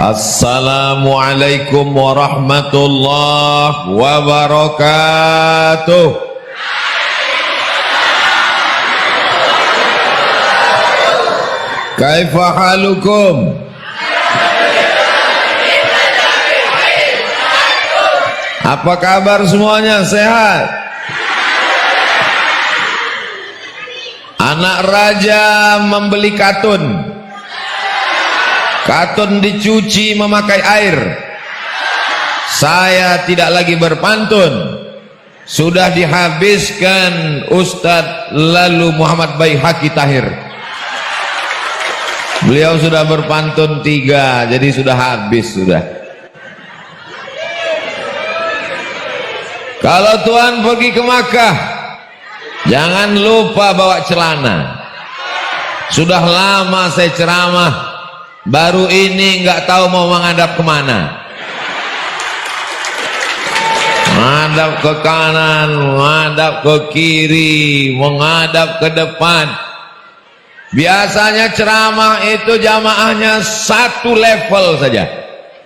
Assalamualaikum warahmatullahi wabarakatuh. Kaifa halukum? Apa kabar semuanya? Sehat? Anak raja membeli katun. Katun dicuci memakai air. Saya tidak lagi berpantun. Sudah dihabiskan Ustadz lalu Muhammad Baihaqi Tahir. Beliau sudah berpantun 3, jadi sudah habis sudah. Kalau Tuhan pergi ke Makkah, jangan lupa bawa celana. Sudah lama saya ceramah, baru ini nggak tahu mau menghadap kemana. Menghadap ke kanan, menghadap ke kiri, menghadap ke depan. Biasanya ceramah itu jamaahnya 1 level saja,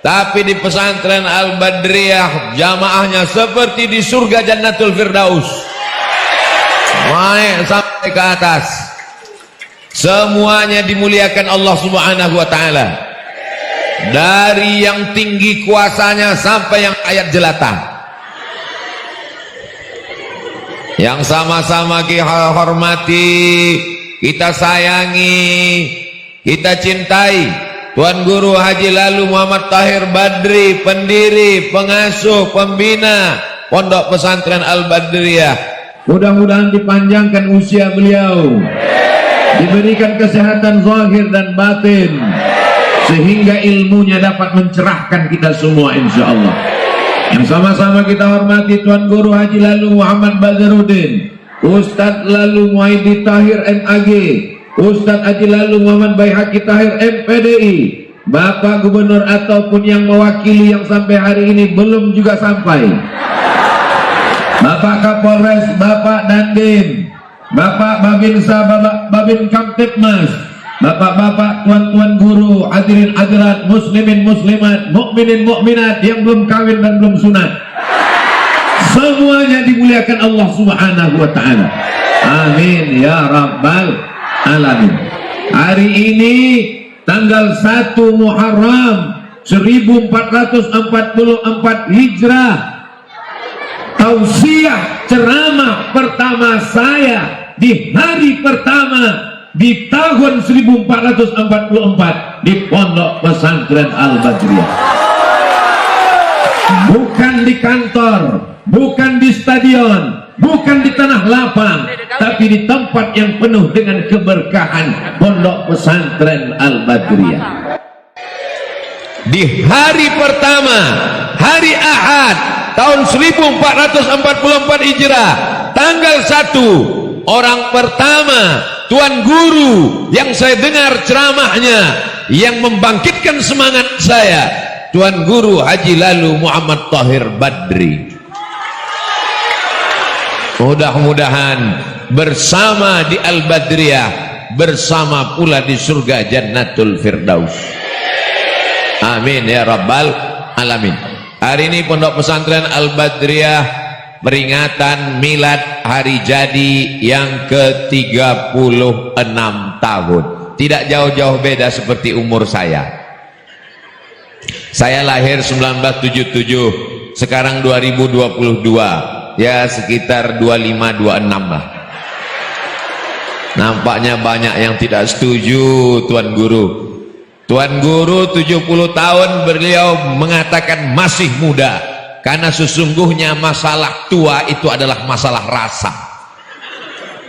tapi di pesantren Al-Badriyah jamaahnya seperti di surga Jannatul Firdaus, naik sampai ke atas. Semuanya dimuliakan Allah Subhanahu wa ta'ala, dari yang tinggi kuasanya sampai yang ayat jelata, yang sama-sama kita hormati, kita sayangi, kita cintai Tuan Guru Haji Lalu Muhammad Tahir Badri, pendiri, pengasuh, pembina Pondok Pesantren Al-Badriyah. Mudah-mudahan dipanjangkan usia beliau, diberikan kesehatan zahir dan batin, sehingga ilmunya dapat mencerahkan kita semua insyaallah. Yang sama-sama kita hormati Tuan Guru Haji Lalu Muhammad Badruddin, Ustadz Lalu Muhaidi Tahir MAG, Ustadz Haji Lalu Muhammad Baihaqi Tahir MPDI, Bapak Gubernur ataupun yang mewakili yang sampai hari ini belum juga sampai, Bapak Kapolres, Bapak Dandim, Bapak Babinsa, Bapak Babin Kamtipmas, Bapak-bapak, tuan-tuan guru, hadirin hadirat, muslimin muslimat, mukminin mukminat yang belum kawin dan belum sunat, semuanya dimuliakan Allah Subhanahu wa ta'ala. Amin ya rabbal alamin. Hari ini tanggal 1 Muharram 1444 Hijrah, tausiah ceramah pertama saya di hari pertama di tahun 1444 di Pondok Pesantren Al-Badriyah. Bukan di kantor, bukan di stadion, bukan di tanah lapang, tapi di tempat yang penuh dengan keberkahan Pondok Pesantren Al-Badriyah. Di hari pertama, hari Ahad tahun 1444 Hijrah, tanggal 1, orang pertama Tuan Guru yang saya dengar ceramahnya, yang membangkitkan semangat saya, Tuan Guru Haji Lalu Muhammad Tahir Badri. Mudah-mudahan bersama di Al-Badriyah, bersama pula di surga Jannatul Firdaus. Amin ya rabbal alamin. Hari ini Pondok Pesantren Al-Badriyah peringatan milad hari jadi yang ke-36 tahun. Tidak jauh-jauh beda seperti umur saya. Saya lahir 1977, sekarang 2022, ya sekitar 25-26 lah. Nampaknya banyak yang tidak setuju Tuan Guru. Tuan Guru 70 tahun, beliau mengatakan masih muda, karena sesungguhnya masalah tua itu adalah masalah rasa.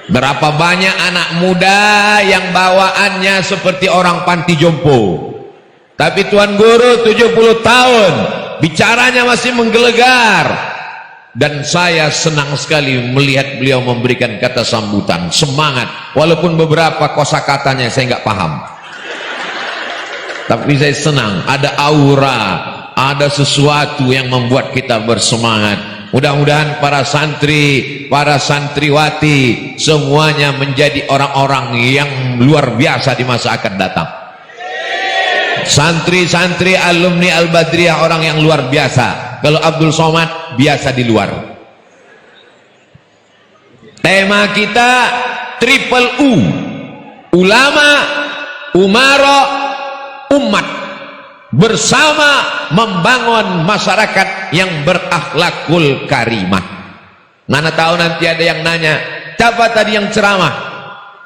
Berapa banyak anak muda yang bawaannya seperti orang panti jompo, tapi Tuan Guru 70 tahun bicaranya masih menggelegar, dan saya senang sekali melihat beliau memberikan kata sambutan, semangat, walaupun beberapa kosakatanya saya nggak paham, tapi saya senang, ada aura, ada sesuatu yang membuat kita bersemangat. Mudah-mudahan para santri, para santriwati semuanya menjadi orang-orang yang luar biasa di masa akan datang. Santri-santri alumni Al-Badriyah orang yang luar biasa. Kalau Abdul Somad biasa di luar. Tema kita triple U, ulama, umara, umat, bersama membangun masyarakat yang berakhlakul karimah. Nana tahu nanti ada yang nanya, siapa tadi yang ceramah?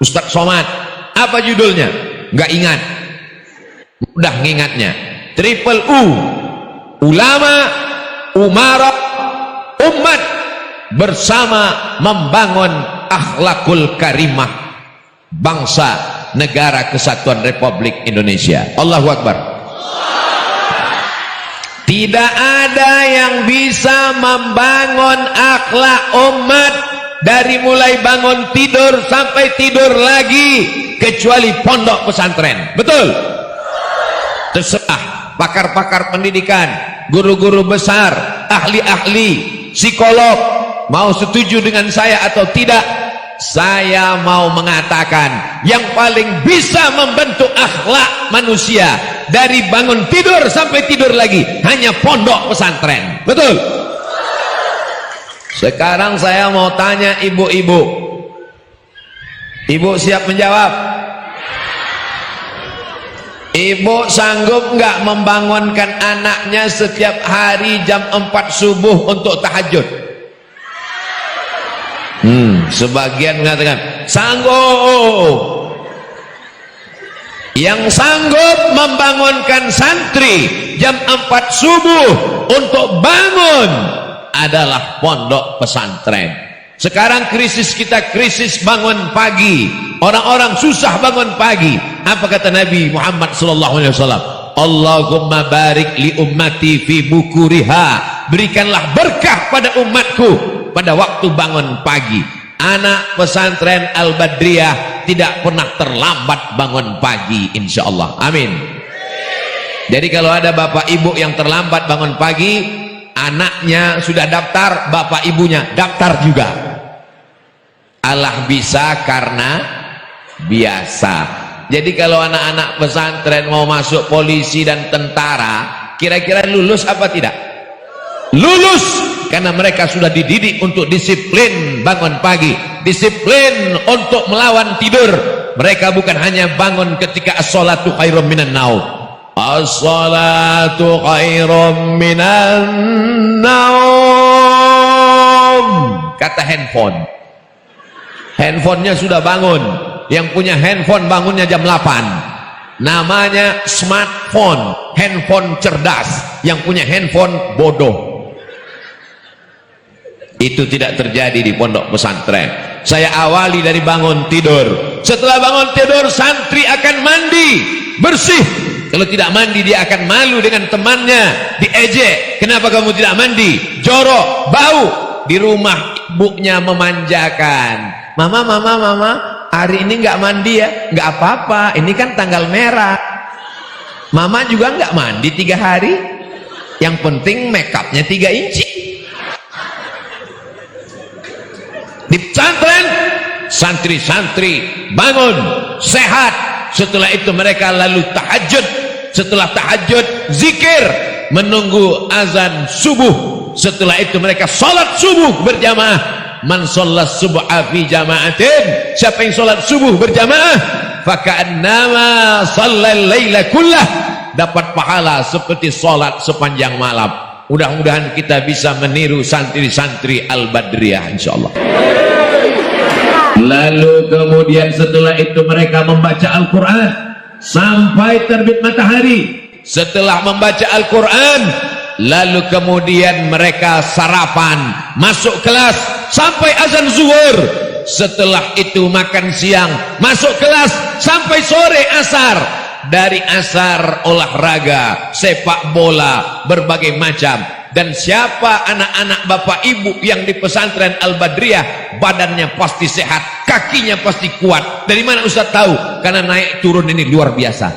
Ustadz Somad. Apa judulnya? Nggak ingat. Mudah ngingatnya. Triple U, ulama, umara, umat, bersama membangun akhlakul karimah bangsa negara kesatuan Republik Indonesia. Allahu Akbar. Tidak ada yang bisa membangun akhlak umat dari mulai bangun tidur sampai tidur lagi kecuali pondok pesantren. Betul? Terserah pakar-pakar pendidikan, guru-guru besar, ahli-ahli, psikolog mau setuju dengan saya atau tidak. Saya mau mengatakan yang paling bisa membentuk akhlak manusia dari bangun tidur sampai tidur lagi hanya pondok pesantren. Betul? Sekarang saya mau tanya ibu-ibu. Ibu siap menjawab? Ibu sanggup nggak membangunkan anaknya setiap hari jam 4 subuh untuk tahajud? Sebagian mengatakan sanggup. Yang sanggup membangunkan santri jam 4 subuh untuk bangun adalah pondok pesantren. Sekarang krisis kita krisis bangun pagi. Orang-orang susah bangun pagi. Apa kata Nabi Muhammad SAW? Allahumma barik li ummati fi bukuriha. Berikanlah berkah pada umatku pada waktu bangun pagi. Anak pesantren Al-Badriyah tidak pernah terlambat bangun pagi, insya Allah. Amin. Jadi kalau ada bapak ibu yang terlambat bangun pagi, anaknya sudah daftar, bapak ibunya daftar juga. Allah bisa karena biasa. Jadi kalau anak-anak pesantren mau masuk polisi dan tentara, kira-kira lulus apa tidak? Lulus, karena mereka sudah dididik untuk disiplin bangun pagi, disiplin untuk melawan tidur. Mereka bukan hanya bangun ketika as-salatu khairum minan naum. As-salatu khairum minan naum, kata handphone. Handphonenya sudah bangun. Yang punya handphone bangunnya jam 8. Namanya smartphone, handphone cerdas. Yang punya handphone bodoh. Itu tidak terjadi di pondok pesantren. Saya awali dari bangun tidur. Setelah bangun tidur, santri akan mandi, bersih. Kalau tidak mandi, dia akan malu dengan temannya, diejek. Kenapa kamu tidak mandi? Jorok, bau. Di rumah ibunya memanjakan. Mama, hari ini nggak mandi ya? Nggak apa-apa, ini kan tanggal merah. Mama juga nggak mandi 3 hari. Yang penting make upnya 3 inci. Di pesantren, santri-santri bangun, sehat. Setelah itu mereka lalu tahajud. Setelah tahajud, zikir, menunggu azan subuh. Setelah itu mereka sholat subuh berjamaah. Man sholat subha fi jama'atin, siapa yang sholat subuh berjamaah, faka'annama shallal laila kullah, dapat pahala seperti sholat sepanjang malam. Mudah-mudahan kita bisa meniru santri-santri Al-Badriyah, insyaallah. Lalu kemudian setelah itu mereka membaca Al-Quran sampai terbit matahari. Setelah membaca Al-Quran, lalu kemudian mereka sarapan, masuk kelas sampai azan zuhur. Setelah itu makan siang, masuk kelas sampai sore asar. Dari asar olahraga, sepak bola, berbagai macam. Dan siapa anak-anak bapak ibu yang di pesantren Al-Badriyah, badannya pasti sehat, kakinya pasti kuat. Dari mana Ustaz tahu? Karena naik turun ini luar biasa.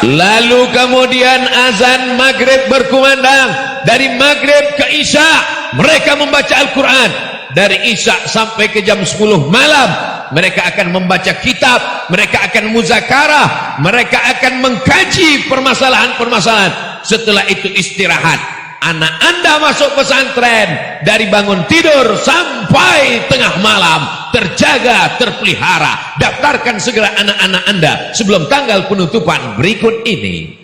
Lalu kemudian azan maghrib berkumandang. Dari maghrib ke isya mereka membaca Al-Quran. Dari isya sampai ke jam 10 malam mereka akan membaca kitab, mereka akan muzakarah, mereka akan mengkaji permasalahan-permasalahan. Setelah itu istirahat. Anak Anda masuk pesantren, dari bangun tidur sampai tengah malam terjaga, terpelihara. Daftarkan segera anak-anak Anda sebelum tanggal penutupan berikut ini.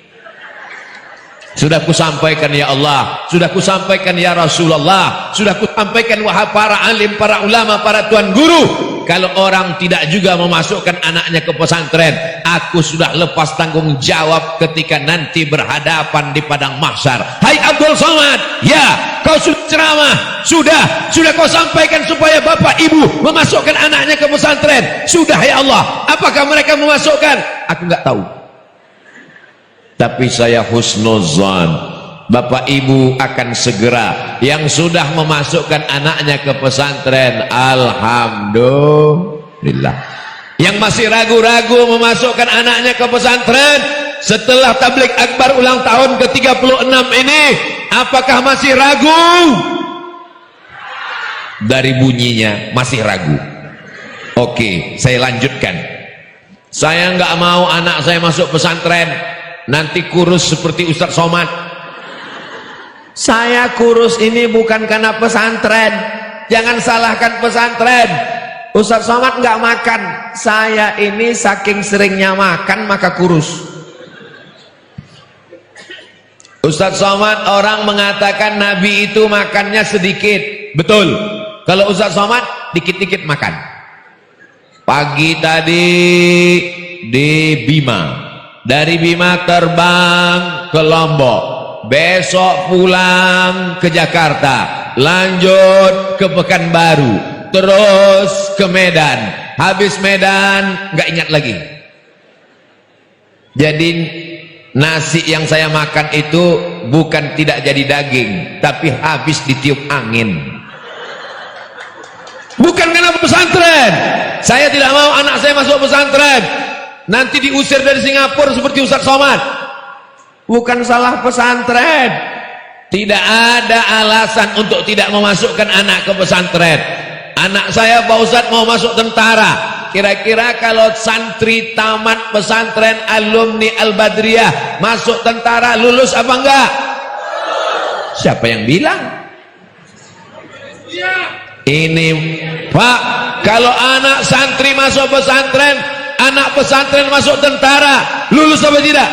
Sudah kusampaikan ya Allah, sudah kusampaikan ya Rasulullah, sudah kusampaikan wahai para alim, para ulama, para tuan guru. Kalau orang tidak juga memasukkan anaknya ke pesantren, aku sudah lepas tanggung jawab ketika nanti berhadapan di padang mahsyar. Hai Abdul Somad, ya kau sudah ceramah, sudah kau sampaikan supaya bapak ibu memasukkan anaknya ke pesantren. Sudah ya Allah, apakah mereka memasukkan? Aku nggak tahu. Tapi saya husnuzan, bapak ibu akan segera. Yang sudah memasukkan anaknya ke pesantren, alhamdulillah. Yang masih ragu-ragu memasukkan anaknya ke pesantren setelah tabligh akbar ulang tahun ke-36 ini, apakah masih ragu? Dari bunyinya masih ragu. Oke, saya lanjutkan. Saya nggak mau anak saya masuk pesantren nanti kurus seperti Ustadz Somad. Saya kurus ini bukan karena pesantren, jangan salahkan pesantren. Ustadz Somad nggak makan, saya ini saking seringnya makan maka kurus. Ustadz Somad, orang mengatakan Nabi itu makannya sedikit, betul. Kalau Ustadz Somad dikit-dikit makan. Pagi tadi di Bima, dari Bima terbang ke Lombok, besok pulang ke Jakarta, lanjut ke Pekanbaru, terus ke Medan, habis Medan nggak ingat lagi. Jadi nasi yang saya makan itu bukan tidak jadi daging, tapi habis ditiup angin. Bukan karena pesantren. Saya tidak mau anak saya masuk pesantren nanti diusir dari Singapura seperti Ustadz Somad. Bukan salah pesantren. Tidak ada alasan untuk tidak memasukkan anak ke pesantren. Anak saya Pak Ustadz mau masuk tentara. Kira-kira kalau santri tamat pesantren alumni Al-Badriyah masuk tentara lulus apa enggak? Siapa yang bilang? Ini Pak, kalau anak santri masuk pesantren, anak pesantren masuk tentara, lulus apa tidak?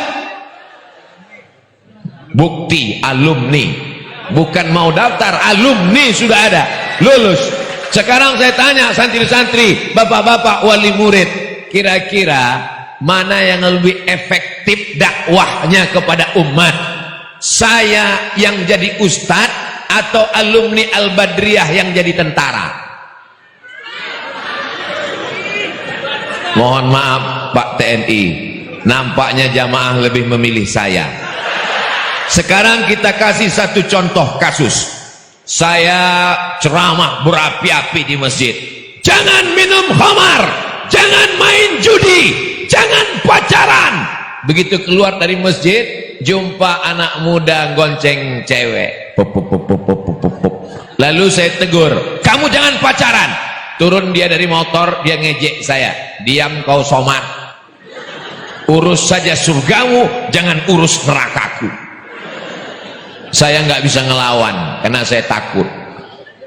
Bukti alumni, bukan mau daftar, alumni sudah ada, lulus. Sekarang saya tanya santri-santri, bapak-bapak wali murid, kira-kira mana yang lebih efektif dakwahnya kepada umat? Saya yang jadi ustadz atau alumni Al-Badriyah yang jadi tentara? Mohon maaf Pak TNI, nampaknya jamaah lebih memilih saya. Sekarang kita kasih satu contoh kasus. Saya ceramah berapi-api di masjid. Jangan minum khamar, jangan main judi, jangan pacaran. Begitu keluar dari masjid, jumpa anak muda gonceng cewek. Lalu saya tegur, kamu jangan pacaran. Turun dia dari motor, dia ngejek saya. Diam kau Somad, urus saja surgamu, jangan urus nerakaku. Saya nggak bisa ngelawan karena saya takut.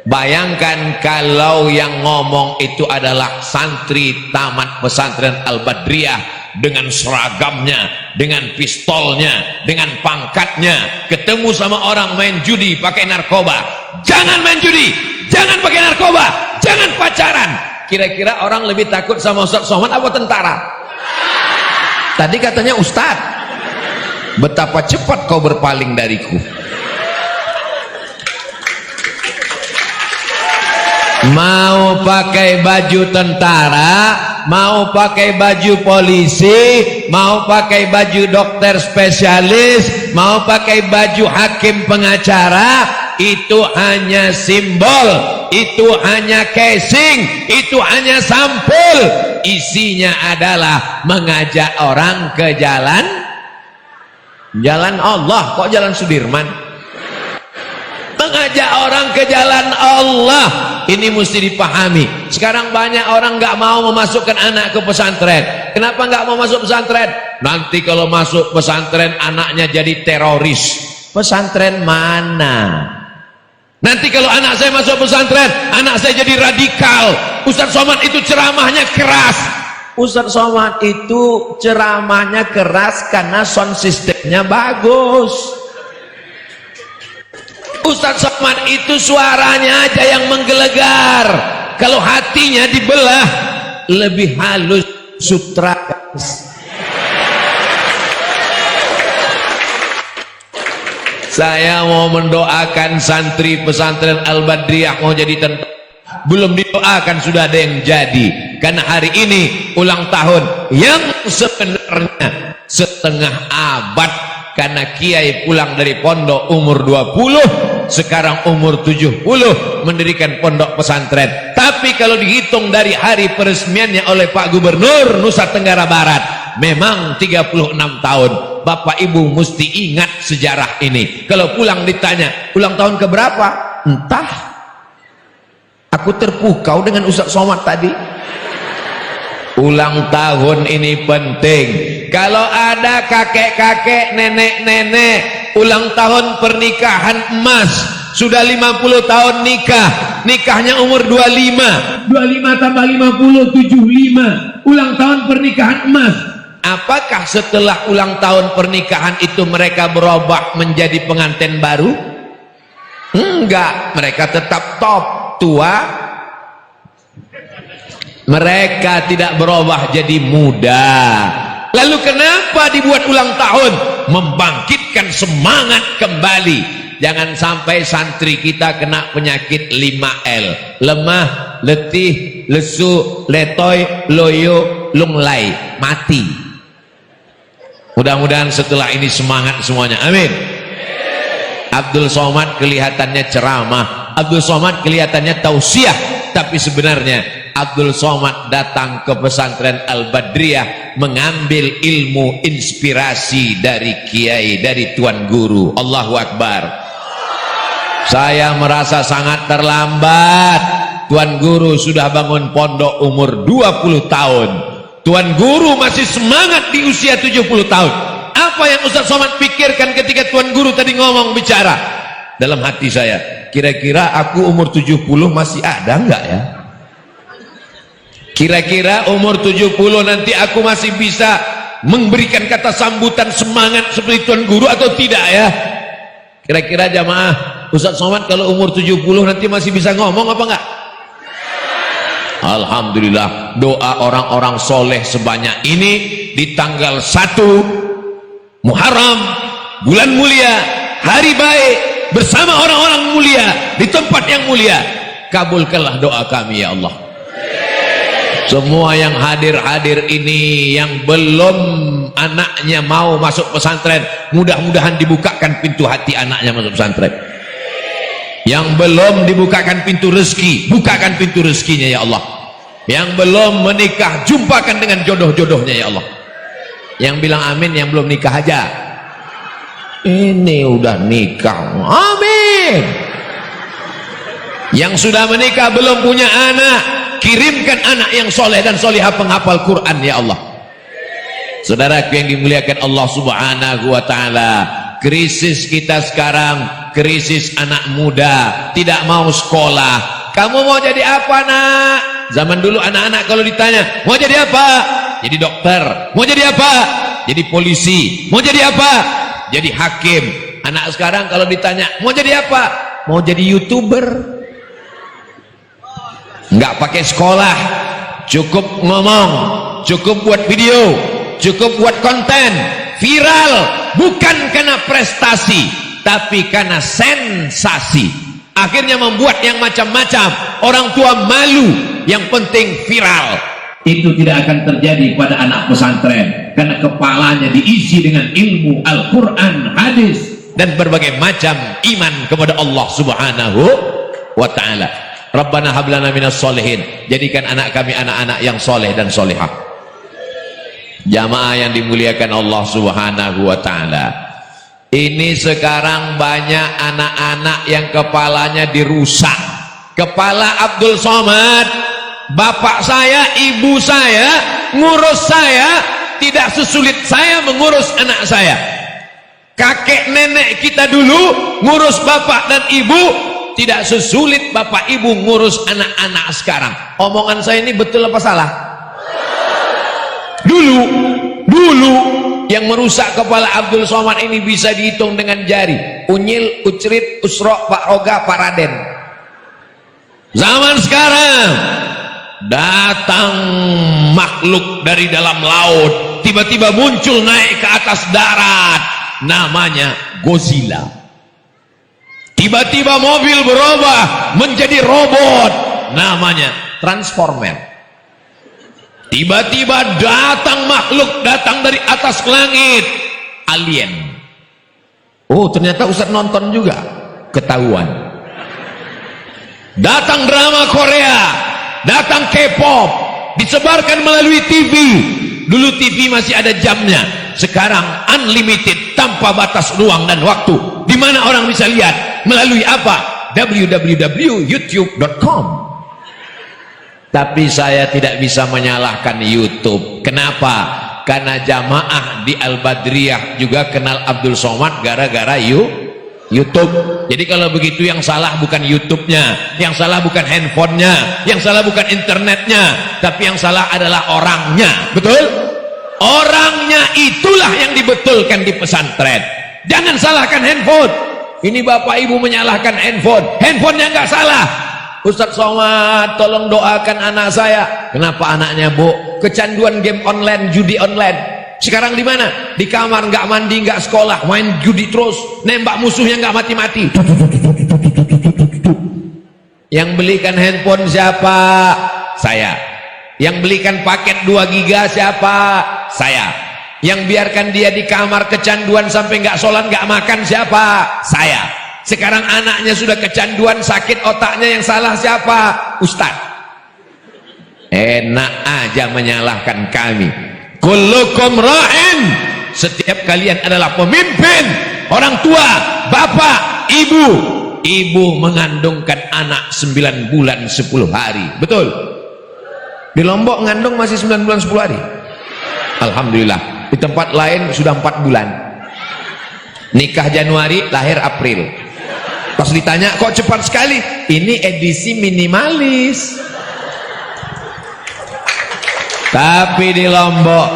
Bayangkan kalau yang ngomong itu adalah santri tamat pesantren Al-Badriyah dengan seragamnya, dengan pistolnya, dengan pangkatnya, ketemu sama orang main judi pakai narkoba. Jangan main judi, jangan pakai narkoba, jangan pacaran. Kira-kira orang lebih takut sama Ustadz Somad apa tentara? Tadi katanya Ustadz. Betapa cepat kau berpaling dariku. Mau pakai baju tentara, mau pakai baju polisi, mau pakai baju dokter spesialis, mau pakai baju hakim pengacara, itu hanya simbol, itu hanya casing, itu hanya sampul. Isinya adalah mengajak orang ke jalan Allah. Kok jalan Sudirman? mengajak orang ke jalan Allah. Ini mesti dipahami. Sekarang banyak orang nggak mau memasukkan anak ke pesantren. Kenapa nggak mau masuk pesantren? Nanti kalau masuk pesantren anaknya jadi teroris. Pesantren mana? Nanti kalau anak saya masuk pesantren, anak saya jadi radikal. Ustaz Somad itu ceramahnya keras. Ustaz Somad itu ceramahnya keras karena sound systemnya bagus. Ustaz Somad itu suaranya aja yang menggelegar. Kalau hatinya dibelah, lebih halus sutra. Saya mau mendoakan santri pesantren Al-Badriyah mau jadi tentara. Belum didoakan sudah ada yang jadi. Karena hari ini ulang tahun yang sebenarnya setengah abad. Karena kiai pulang dari pondok umur 20, sekarang umur 70 mendirikan pondok pesantren. Tapi kalau dihitung dari hari peresmiannya oleh Pak Gubernur Nusa Tenggara Barat, memang 36 tahun. Bapak Ibu mesti ingat sejarah ini. Kalau pulang ditanya, ulang tahun keberapa? Entah. Aku terpukau dengan Ustaz Somad tadi. Ulang tahun ini penting. Kalau ada kakek-kakek, nenek-nenek, ulang tahun pernikahan emas, sudah 50 tahun nikah, nikahnya umur 25, 25 tambah 50, 75, ulang tahun pernikahan emas. Apakah setelah ulang tahun pernikahan itu mereka berubah menjadi pengantin baru? Enggak, mereka tetap top, tua. Mereka tidak berubah jadi muda. Lalu kenapa dibuat ulang tahun? Membangkitkan semangat kembali. Jangan sampai santri kita kena penyakit 5L. Lemah, letih, lesu, letoy, loyo, lunglai. Mati. Mudah-mudahan setelah ini semangat semuanya. Amin. Abdul Somad kelihatannya ceramah, Abdul Somad kelihatannya tausiah, tapi sebenarnya Abdul Somad datang ke pesantren Al-Badriyah mengambil ilmu inspirasi dari kiai, dari tuan guru. Allahu Akbar. Saya merasa sangat terlambat. Tuan guru sudah bangun pondok umur 20 tahun. Tuan guru masih semangat di usia 70 tahun. Apa yang Ustaz Somad pikirkan ketika tuan guru tadi ngomong bicara? Dalam hati saya, kira-kira aku umur 70 masih ada enggak ya? Kira-kira umur 70 nanti aku masih bisa memberikan kata sambutan semangat seperti tuan guru atau tidak ya? Kira-kira jamaah, Ustaz Somad kalau umur 70 nanti masih bisa ngomong apa enggak? Alhamdulillah, doa orang-orang soleh sebanyak ini di tanggal 1 Muharram, bulan mulia, hari baik, bersama orang-orang mulia di tempat yang mulia. Kabulkanlah doa kami ya Allah. Semua yang hadir-hadir ini, yang belum anaknya mau masuk pesantren, mudah-mudahan dibukakan pintu hati anaknya masuk pesantren. Yang belum dibukakan pintu rezeki, bukakan pintu rezekinya ya Allah. Yang belum menikah, jumpakan dengan jodoh-jodohnya ya Allah. Yang bilang amin yang belum nikah aja. Ini udah nikah, amin. Yang sudah menikah belum punya anak, kirimkan anak yang soleh dan solihah penghafal Quran ya Allah. Saudaraku yang dimuliakan Allah Subhanahu wa ta'ala, krisis kita sekarang krisis anak muda, tidak mau sekolah. Kamu mau jadi apa nak? Zaman dulu anak-anak kalau ditanya mau jadi apa? Jadi dokter. Mau jadi apa? Jadi polisi. Mau jadi apa? Jadi hakim. Anak sekarang kalau ditanya mau jadi apa? Mau jadi YouTuber. Nggak pakai sekolah, cukup ngomong, cukup buat video, cukup buat konten viral, bukan karena prestasi tapi karena sensasi. Akhirnya membuat yang macam-macam. Orang tua malu, yang penting viral. Itu tidak akan terjadi pada anak pesantren, karena kepalanya diisi dengan ilmu Al-Quran, hadis, dan berbagai macam iman kepada Allah Subhanahu wa ta'ala. Rabbana hablana minas solihin, jadikan anak kami anak-anak yang soleh dan solehah. Jamaah yang dimuliakan Allah Subhanahu wa ta'ala, Ini sekarang banyak anak-anak yang kepalanya dirusak. Kepala Abdul Somad, bapak saya, ibu saya, ngurus saya tidak sesulit saya mengurus anak saya. Kakek nenek kita dulu ngurus bapak dan ibu tidak sesulit bapak ibu ngurus anak-anak sekarang. Omongan saya ini betul apa salah? Dulu yang merusak kepala Abdul Somad ini bisa dihitung dengan jari. Unyil, Ucrit, Usro, Pak Roga, Pak Raden. Zaman sekarang datang makhluk dari dalam laut, tiba-tiba muncul naik ke atas darat, namanya Godzilla. Tiba-tiba mobil berubah menjadi robot, namanya Transformer. Tiba-tiba datang makhluk, datang dari atas langit, alien. Oh, ternyata Ustaz nonton juga, ketahuan. Datang drama Korea, datang K-pop, disebarkan melalui TV. Dulu TV masih ada jamnya, sekarang unlimited, tanpa batas ruang dan waktu. Di mana orang bisa lihat? Melalui apa? www.youtube.com. Tapi saya tidak bisa menyalahkan YouTube. Kenapa? Karena jamaah di Al-Badriyah juga kenal Abdul Somad gara-gara YouTube. Jadi kalau begitu yang salah bukan YouTube-nya, yang salah bukan handphonenya, yang salah bukan internetnya, tapi yang salah adalah orangnya. Betul? Orangnya itulah yang dibetulkan di pesantren. Jangan salahkan handphone. Ini bapak ibu menyalahkan handphone. Handphonenya nggak salah. Ustaz Somad, tolong doakan anak saya. Kenapa anaknya, Bu? Kecanduan game online, judi online. Sekarang di mana? Di kamar, nggak mandi, nggak sekolah, main judi terus, nembak musuhnya nggak mati-mati. Yang belikan handphone siapa? Saya. Yang belikan paket 2 giga siapa? Saya. Yang biarkan dia di kamar kecanduan sampai nggak sholat, nggak makan siapa? Saya. Sekarang anaknya sudah kecanduan, sakit otaknya, yang salah siapa? Ustaz. Enak aja menyalahkan kami. Kullukum ra'in. Setiap kalian adalah pemimpin, orang tua, bapak, ibu. Ibu mengandungkan anak 9 bulan 10 hari. Betul? Di Lombok ngandung masih 9 bulan 10 hari. Alhamdulillah. Di tempat lain sudah 4 bulan. Nikah Januari, lahir April. Pas ditanya, kok cepat sekali? Ini edisi minimalis. Tapi di Lombok,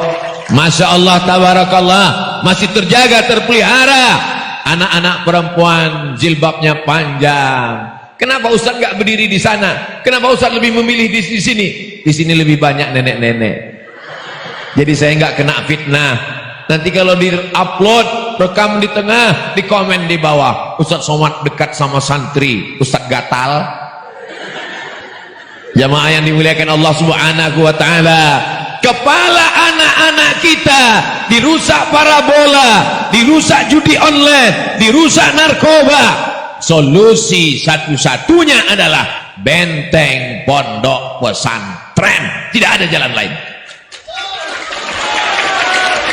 Masya Allah, tabarakallah, masih terjaga, terpelihara. Anak-anak perempuan jilbabnya panjang. Kenapa Ustaz nggak berdiri di sana? Kenapa Ustaz lebih memilih di sini? Di sini lebih banyak nenek-nenek. Jadi saya nggak kena fitnah. Nanti kalau di-upload, rekam di tengah, di komen di bawah, Ustaz Somad dekat sama santri, Ustaz gatal. Jamaah yang dimuliakan Allah Subhanahu wa ta'ala, kepala anak-anak kita dirusak parabola, dirusak judi online, dirusak narkoba. Solusi satu-satunya adalah benteng pondok pesantren. Tidak ada jalan lain.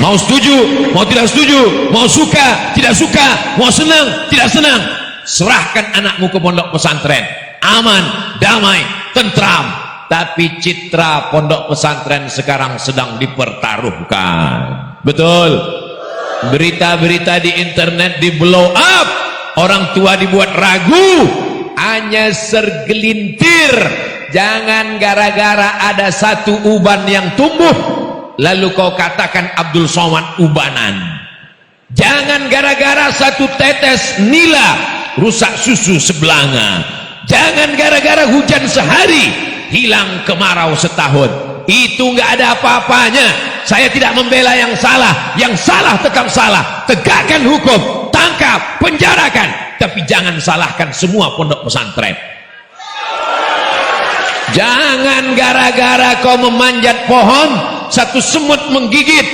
Mau setuju, mau tidak setuju, mau suka, tidak suka, mau senang, tidak senang, serahkan anakmu ke pondok pesantren. Aman, damai, tentram. Tapi citra pondok pesantren sekarang sedang dipertaruhkan. Betul? Berita-berita di internet di blow up, orang tua dibuat ragu. Hanya segelintir. Jangan gara-gara ada satu uban yang tumbuh lalu kau katakan Abdul Somad ubanan. Jangan gara-gara satu tetes nila rusak susu sebelanga. Jangan gara-gara hujan sehari hilang kemarau setahun. Itu nggak ada apa-apanya. Saya tidak membela yang salah tetap salah. Tegakkan hukum, tangkap, penjarakan, tapi jangan salahkan semua pondok pesantren. Jangan gara-gara kau memanjat pohon, satu semut menggigit,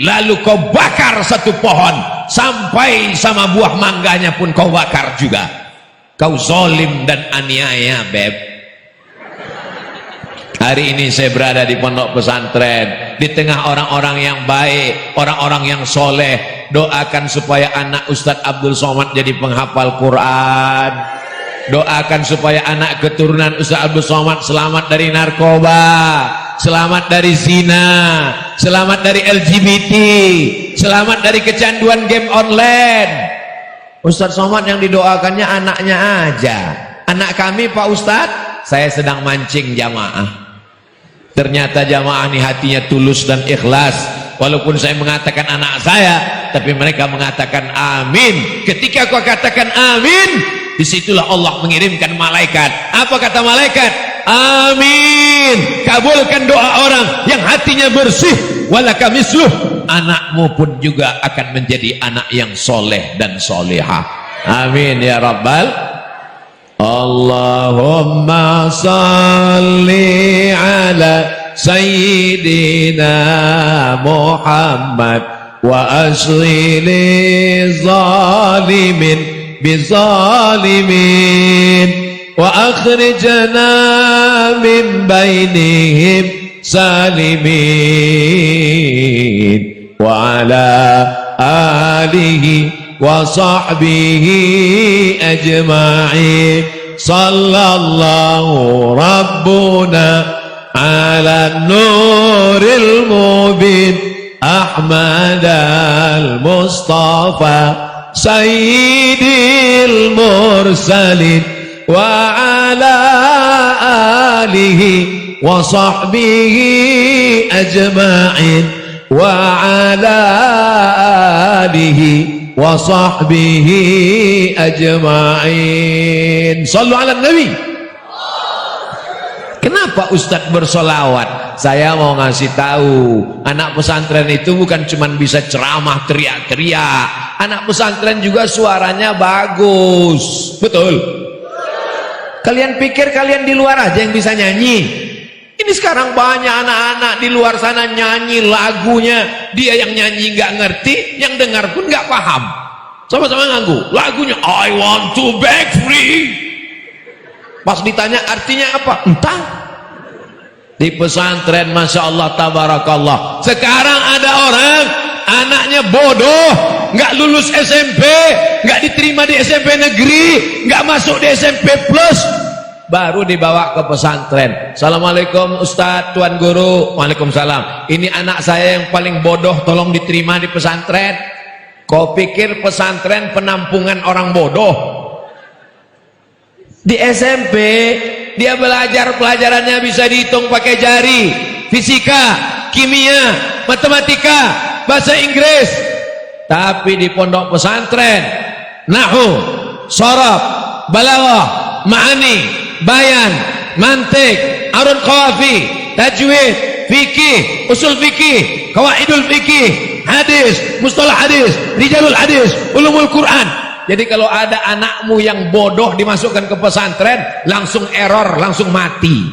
lalu kau bakar satu pohon, sampai sama buah mangganya pun kau bakar juga. Kau zalim dan aniaya, beb. Hari ini saya berada di pondok pesantren, di tengah orang-orang yang baik, orang-orang yang soleh, Doakan supaya anak Ustadz Abdul Somad jadi penghafal Quran. Doakan supaya anak keturunan Ustadz Abdul Somad selamat dari narkoba, selamat dari zina, selamat dari LGBT, selamat dari kecanduan game online. Ustadz Somad yang didoakannya anaknya aja. Anak kami Pak Ustadz, saya sedang mancing jamaah. Ternyata jamaah ini hatinya tulus dan ikhlas. Walaupun saya mengatakan anak saya, tapi mereka mengatakan amin. Ketika kau katakan amin, disitulah Allah mengirimkan malaikat. Apa kata malaikat? Amin. Kabulkan doa orang yang hatinya bersih. Walaka misluh. Anakmu pun juga akan menjadi anak yang soleh dan solehah. Amin ya Rabbal. Allahumma salli ala Sayyidina Muhammad wa asli zalimin bizalimin wa akhrijna min bainihim salimin wa ala alihi wa sahbihi ajma'in. Sallallahu rabbuna ala nuril mubin Ahmad al-Mustafa sayyidil mursalin wa ala alihi wa sahbihi ajma'in wa ala alihi wa sahbihi ajma'in. Sallu ala nabi. Kenapa Ustadz bersolawat? Saya mau ngasih tahu, anak pesantren itu bukan cuma bisa ceramah teriak-teriak. Anak pesantren juga suaranya bagus. Betul? Kalian pikir kalian di luar aja yang bisa nyanyi? Ini sekarang banyak anak-anak di luar sana nyanyi lagunya, dia yang nyanyi nggak ngerti, yang dengar pun nggak paham. Sama-sama nganggu lagunya I want to break free. Pas ditanya artinya apa? Entah. Di pesantren Masya Allah tabarakallah, sekarang ada orang anaknya bodoh, nggak lulus SMP, nggak diterima di SMP negeri, nggak masuk di SMP plus, baru dibawa ke pesantren. Assalamualaikum Ustadz, Tuan Guru. Waalaikumsalam. Ini anak saya yang paling bodoh, tolong diterima di pesantren. Kau pikir pesantren penampungan orang bodoh? Di SMP dia belajar pelajarannya bisa dihitung pakai jari, fisika, kimia, matematika, bahasa Inggris. Tapi di pondok pesantren, nahwu, shorab, balaghah, ma'ani, bayan, mantik, arun qawafi, tajwid, fikih, usul fikih, qawaidul fikih, hadis, mustalah hadis, rijalul hadis, ulumul Quran. Jadi kalau ada anakmu yang bodoh dimasukkan ke pesantren, langsung error, langsung mati.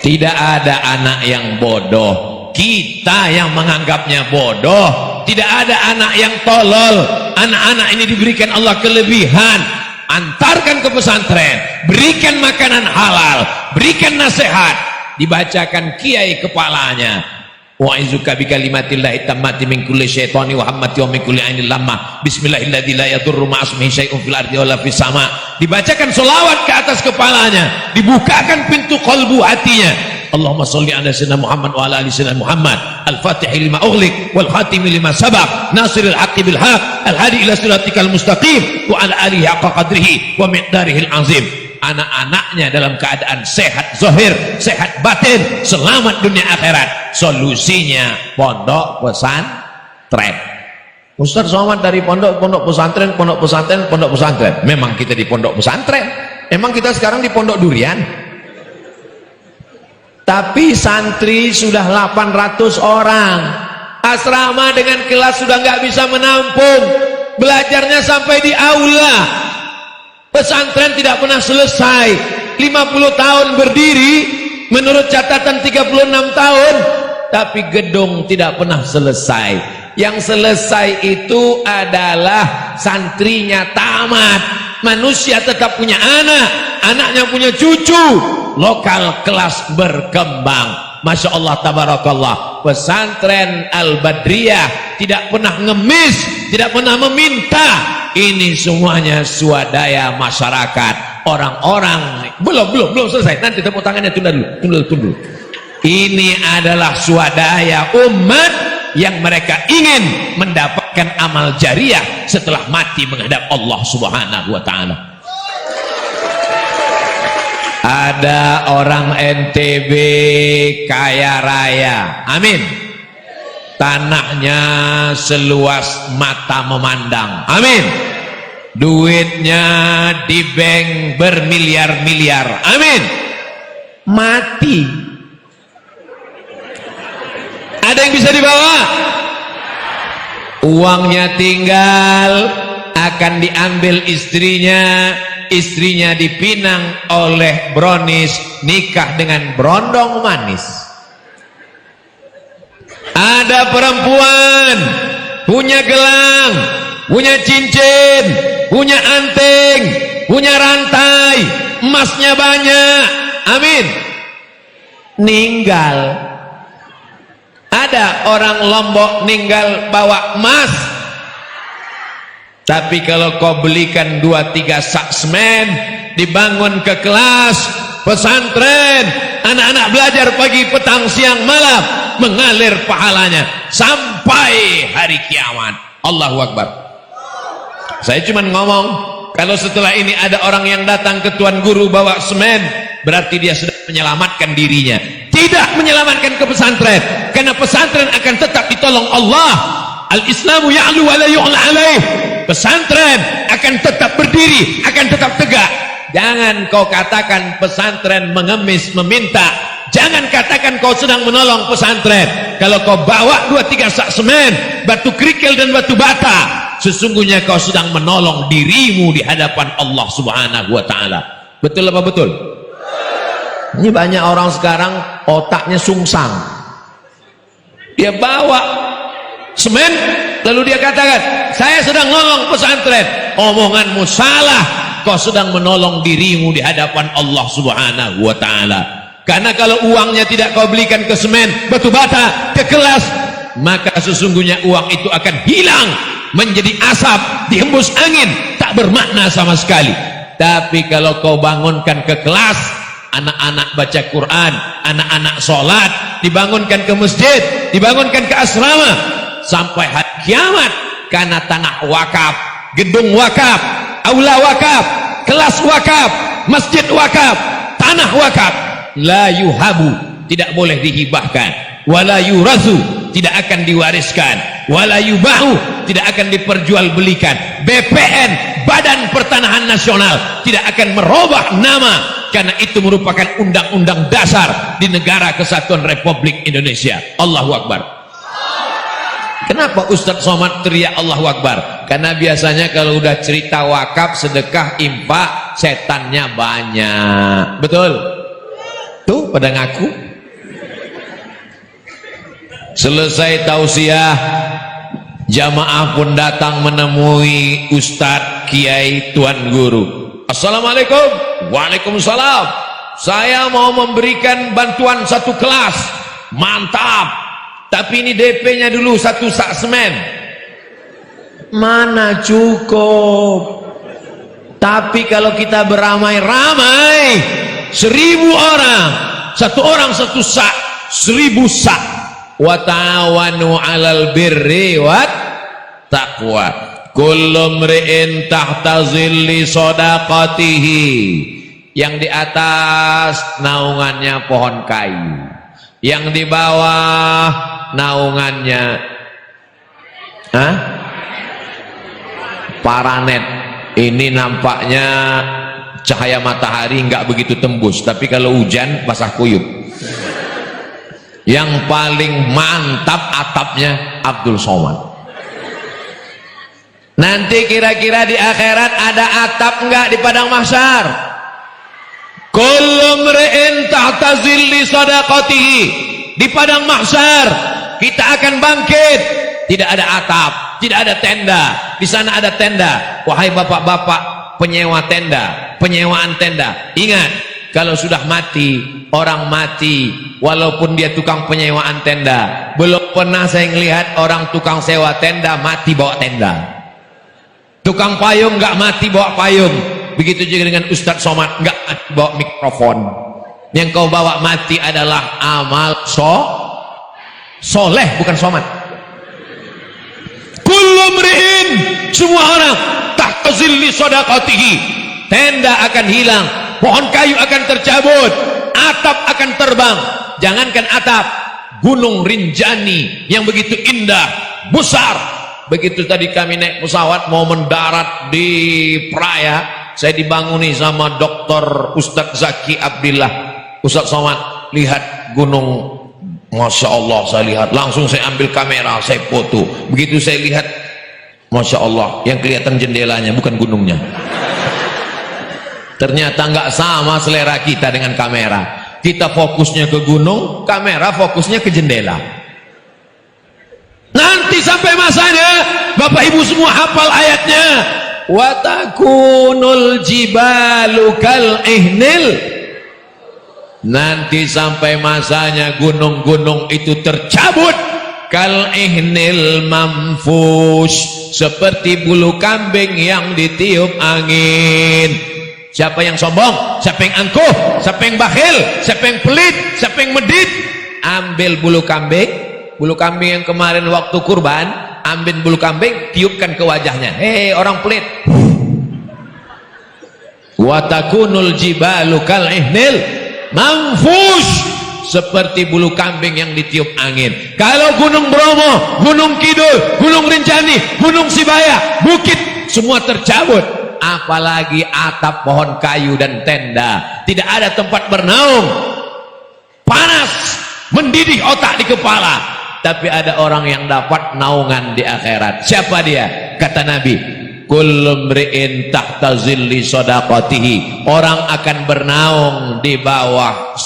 Tidak ada anak yang bodoh, kita yang menganggapnya bodoh. Tidak ada anak yang tolol. Anak-anak ini diberikan Allah kelebihan. Antarkan ke pesantren, berikan makanan halal, berikan nasihat, dibacakan kiai kepalanya. Wa'izuka bikalimatillahit tammati min kulli syaitani wa hammati wa min kulli ainil lamma bismillahilladzi la yadurru ma'asmihi syai'un fil ardi wala fis sama. Dibacakan selawat ke atas kepalanya, dibukakan pintu qalbu hatinya. Allahumma sholli ala sayyidina Muhammad wa ala ali sayyidina Muhammad al-fatihil lima ughliq wal khatimi lima sabaq nasiril haqqi bil haqq al hadi ila siratikal mustaqim wa ala alihi haqqa qadrihi wa miqdarihil azim. Anak-anaknya dalam keadaan sehat zahir, sehat batin, selamat dunia akhirat. Solusinya pondok pesantren. Ustaz Somad dari pondok pesantren, pondok pesantren, pondok pesantren. Memang kita di pondok pesantren. Emang kita sekarang di pondok durian. Tapi santri sudah 800 orang. Asrama dengan kelas sudah nggak bisa menampung. Belajarnya sampai di aula. Pesantren tidak pernah selesai. 50 tahun berdiri, menurut catatan 36 tahun, tapi gedung tidak pernah selesai. Yang selesai itu adalah santrinya tamat. Manusia tetap punya anak, anaknya punya cucu. Lokal kelas berkembang. Masya Allah tabarakallah. pesantren Al-Badriyah tidak pernah ngemis, tidak pernah meminta. Ini semuanya swadaya masyarakat, orang-orang. Belum selesai, nanti tepuk tangannya, tunda dulu. Ini adalah swadaya umat yang mereka ingin mendapatkan amal jariah setelah mati menghadap Allah Subhanahu wa ta'ala. Ada orang NTB kaya raya, amin, tanahnya seluas mata memandang, amin, duitnya di bank bermiliar-miliar, amin, mati, ada yang bisa dibawa? Uangnya tinggal, akan diambil istrinya dipinang oleh brownies, nikah dengan berondong manis. Ada perempuan punya gelang, punya cincin, punya anting, punya rantai, emasnya banyak, amin, ninggal. Ada orang Lombok ninggal bawa emas. Tapi kalau kau belikan 2-3 sak semen, dibangun ke kelas pesantren, anak-anak belajar pagi, petang, siang, malam, mengalir pahalanya sampai hari kiamat. Allahu Akbar. Saya cuma ngomong, kalau setelah ini ada orang yang datang ke tuan guru bawa semen, berarti dia sudah menyelamatkan dirinya. Tidak menyelamatkan ke pesantren, karena pesantren akan tetap ditolong Allah. Al-Islamu ya'lu wa la yu'la alaih. Pesantren akan tetap berdiri, akan tetap tegak. Jangan kau katakan pesantren mengemis meminta. Jangan katakan kau sedang menolong pesantren. Kalau kau bawa 2-3 sak semen, batu kerikil dan batu bata, sesungguhnya kau sedang menolong dirimu di hadapan Allah Subhanahu wa ta'ala. Betul apa betul? Ini banyak orang sekarang otaknya sungsang. Dia bawa semen, lalu dia katakan, saya sedang menolong pesantren. Omonganmu salah, kau sedang menolong dirimu di hadapan Allah Subhanahu wa ta'ala. Karena kalau uangnya tidak kau belikan ke semen, batu bata, ke kelas, maka sesungguhnya uang itu akan hilang menjadi asap, dihembus angin, tak bermakna sama sekali. Tapi kalau kau bangunkan ke kelas, anak-anak baca Quran, anak-anak sholat, dibangunkan ke masjid, dibangunkan ke asrama, sampai hari kiamat, karena tanah wakaf, gedung wakaf, aula wakaf, kelas wakaf, masjid wakaf, tanah wakaf, la yuhabu, tidak boleh dihibahkan, wala yurazu, tidak akan diwariskan, wala yubahu, tidak akan diperjualbelikan. BPN, Badan Pertanahan Nasional, tidak akan merubah nama, karena itu merupakan undang-undang dasar di negara kesatuan Republik Indonesia. Allahu Akbar. Kenapa Ustadz Somad teriak Allahu Akbar? Karena biasanya kalau udah cerita wakaf, sedekah, infak, setannya banyak. Betul? Tuh pada ngaku. Selesai tausiah, jamaah pun datang menemui Ustadz, Kiai, Tuan Guru. Assalamualaikum. Waalaikumsalam. Saya mau memberikan bantuan 1 kelas. Mantap. Tapi ini DP-nya dulu 1 sak semen. Mana cukup. Tapi kalau kita beramai-ramai, 1000 orang, 1 orang 1 sak, 1000 sak. Wa ta'awanu 'alal birri wat taqwa. Kullu mri'in tahta zilli shadaqatihi. Yang di atas naungannya pohon kayu, yang di bawah naungannya paranet. Ini nampaknya cahaya matahari nggak begitu tembus, tapi kalau hujan basah kuyup. Yang paling mantap atapnya Abdul Somad. Nanti kira-kira di akhirat ada atap enggak di padang mahsyar? Kullu mri'in tahta zilli shadaqatihi. Di padang mahsyar kita akan bangkit, tidak ada atap, tidak ada tenda. Di sana ada tenda. Wahai bapak-bapak penyewa tenda, penyewaan tenda, ingat, kalau sudah mati, orang mati walaupun dia tukang penyewaan tenda, belum pernah saya melihat orang tukang sewa tenda mati bawa tenda. Tukang payung nggak mati bawa payung. Begitu juga dengan Ustadz Somad, nggak mati bawa mikrofon. Yang kau bawa mati adalah amal soleh, bukan somad. Kullu mri'in, semua orang tahta zilli shadaqatihi. Tenda akan hilang, pohon kayu akan tercabut, atap akan terbang. Jangankan atap, Gunung Rinjani yang begitu indah, besar. Begitu tadi kami naik pesawat mau mendarat di Praia, saya dibanguni sama Dr. Ustadz Zaki Abdillah. Ustadz Somad, lihat gunung. Masya Allah, saya lihat. Langsung saya ambil kamera, saya foto. Begitu saya lihat, Masya Allah, yang kelihatan jendelanya, bukan gunungnya. Ternyata nggak sama selera kita dengan kamera. Kita fokusnya ke gunung, kamera fokusnya ke jendela. Nanti sampai masanya, Bapak Ibu semua hafal ayatnya. Watakunul jibalu kal ihnil. Nanti sampai masanya gunung-gunung itu tercabut kal ihnil manfush, seperti bulu kambing yang ditiup angin. Siapa yang sombong, siapa yang angkuh, siapa yang bakhil, siapa yang pelit, siapa yang medit, ambil bulu kambing yang kemarin waktu kurban, ambil bulu kambing, tiupkan ke wajahnya. Hei orang pelit. Watakunul jibalu kal ihnil manfush, seperti bulu kambing yang ditiup angin. Kalau Gunung Bromo, Gunung Kidul, Gunung Rinjani, Gunung Sibaya, bukit semua tercabut, apalagi atap pohon kayu dan tenda. Tidak ada tempat bernaung, panas mendidih otak di kepala. Tapi ada orang yang dapat naungan di akhirat. Siapa dia? Kata Nabi, kullu mri'in tahta zilli shadaqatihi. Orang akan bernaung di bawah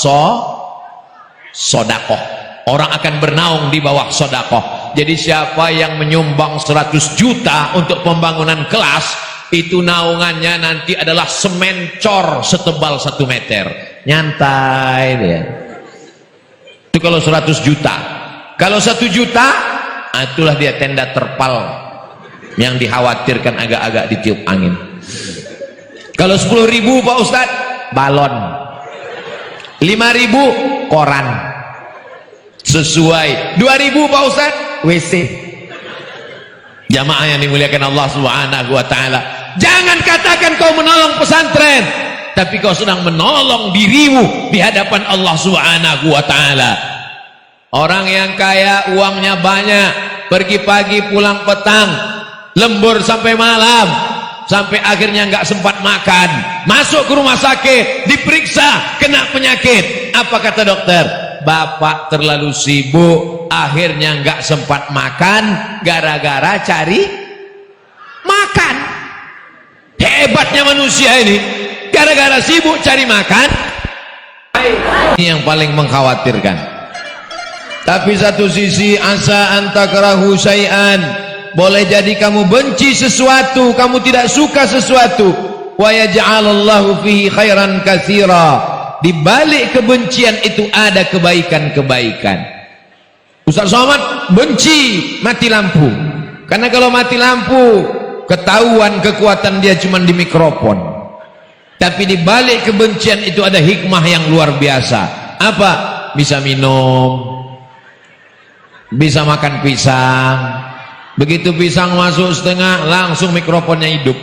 sodakoh. Orang akan bernaung di bawah sodakoh. Jadi siapa yang menyumbang 100 juta untuk pembangunan kelas, itu naungannya nanti adalah semen cor setebal 1 meter. Nyantai dia. Itu kalau 100 juta. Kalau 1 juta, itulah dia tenda terpal yang dikhawatirkan agak-agak ditiup angin. Kalau 10.000 Pak Ustadz, balon. 5.000 koran. Sesuai. 2.000 Pak Ustadz, WC. Jamaah yang dimuliakan Allah Subhanahu wa taala, jangan katakan kau menolong pesantren, tapi kau sedang menolong dirimu di hadapan Allah Subhanahu wa taala. Orang yang kaya uangnya banyak, pergi pagi pulang petang, lembur sampai malam, sampai akhirnya nggak sempat makan, masuk ke rumah sakit, diperiksa, kena penyakit. Apa kata dokter? Bapak terlalu sibuk, akhirnya nggak sempat makan gara-gara cari makan. Hebatnya manusia ini, gara-gara sibuk cari makan. Ini yang paling mengkhawatirkan. Tapi satu sisi, asa antakrahu syai'an, boleh jadi kamu benci sesuatu, kamu tidak suka sesuatu, wa yaj'alallahu fihi khairan katsira. Di balik kebencian itu ada kebaikan-kebaikan. Ustaz Somad benci mati lampu, karena kalau mati lampu ketahuan kekuatan dia cuma di mikrofon. Tapi di balik kebencian itu ada hikmah yang luar biasa. Apa? Bisa minum, bisa makan pisang. Begitu pisang masuk setengah, langsung mikrofonnya hidup.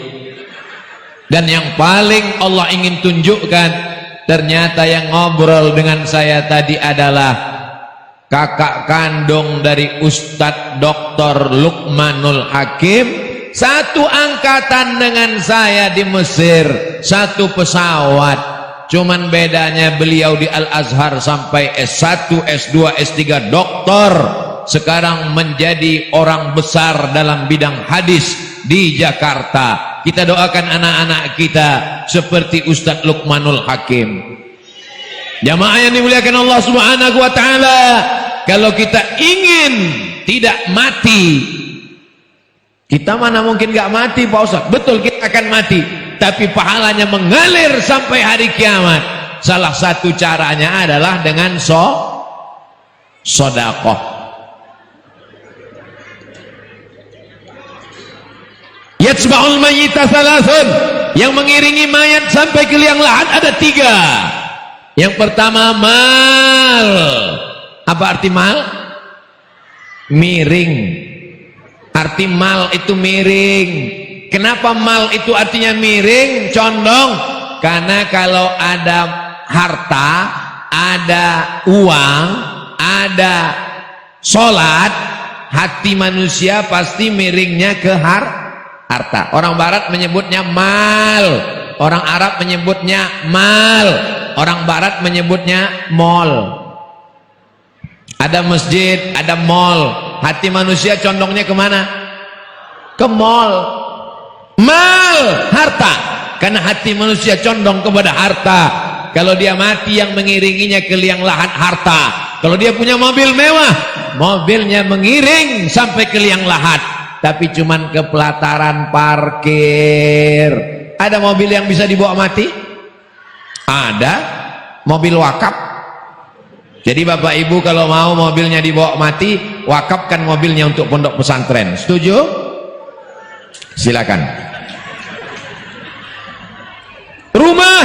Dan yang paling Allah ingin tunjukkan, ternyata yang ngobrol dengan saya tadi adalah kakak kandung dari Ustadz Dr. Luqmanul Hakim, satu angkatan dengan saya di Mesir, satu pesawat. Cuman bedanya beliau di Al-Azhar sampai S1, S2, S3 doktor, sekarang menjadi orang besar dalam bidang hadis di Jakarta. Kita doakan anak-anak kita seperti Ustadz Luqmanul Hakim. Jamaah yang dimuliakan Allah Subhanahu wa taala, kalau kita ingin tidak mati, kita mana mungkin gak mati Pak Ustadz? Betul, kita akan mati, tapi pahalanya mengalir sampai hari kiamat. Salah satu caranya adalah dengan sedekah. Yatsba'ul mayyita thalathun, yang mengiringi mayat sampai ke liang lahat ada 3. Yang pertama mal. Apa arti mal? Miring. Arti mal itu miring. Kenapa mal itu artinya miring, condong? Karena kalau ada harta, ada uang, ada sholat, hati manusia pasti miringnya ke harta. Orang barat menyebutnya mal, orang Arab menyebutnya mal, orang barat menyebutnya mall. Ada masjid, ada mall. Hati manusia condongnya kemana? Ke mall. Mal, harta. Karena hati manusia condong kepada harta. Kalau dia mati, yang mengiringinya ke liang lahat harta. Kalau dia punya mobil mewah, mobilnya mengiring sampai ke liang lahat. Tapi cuman ke pelataran parkir. Ada mobil yang bisa dibawa mati? Ada. Mobil wakaf. Jadi bapak ibu kalau mau mobilnya dibawa mati, wakafkan mobilnya untuk pondok pesantren. Setuju? Silakan. Rumah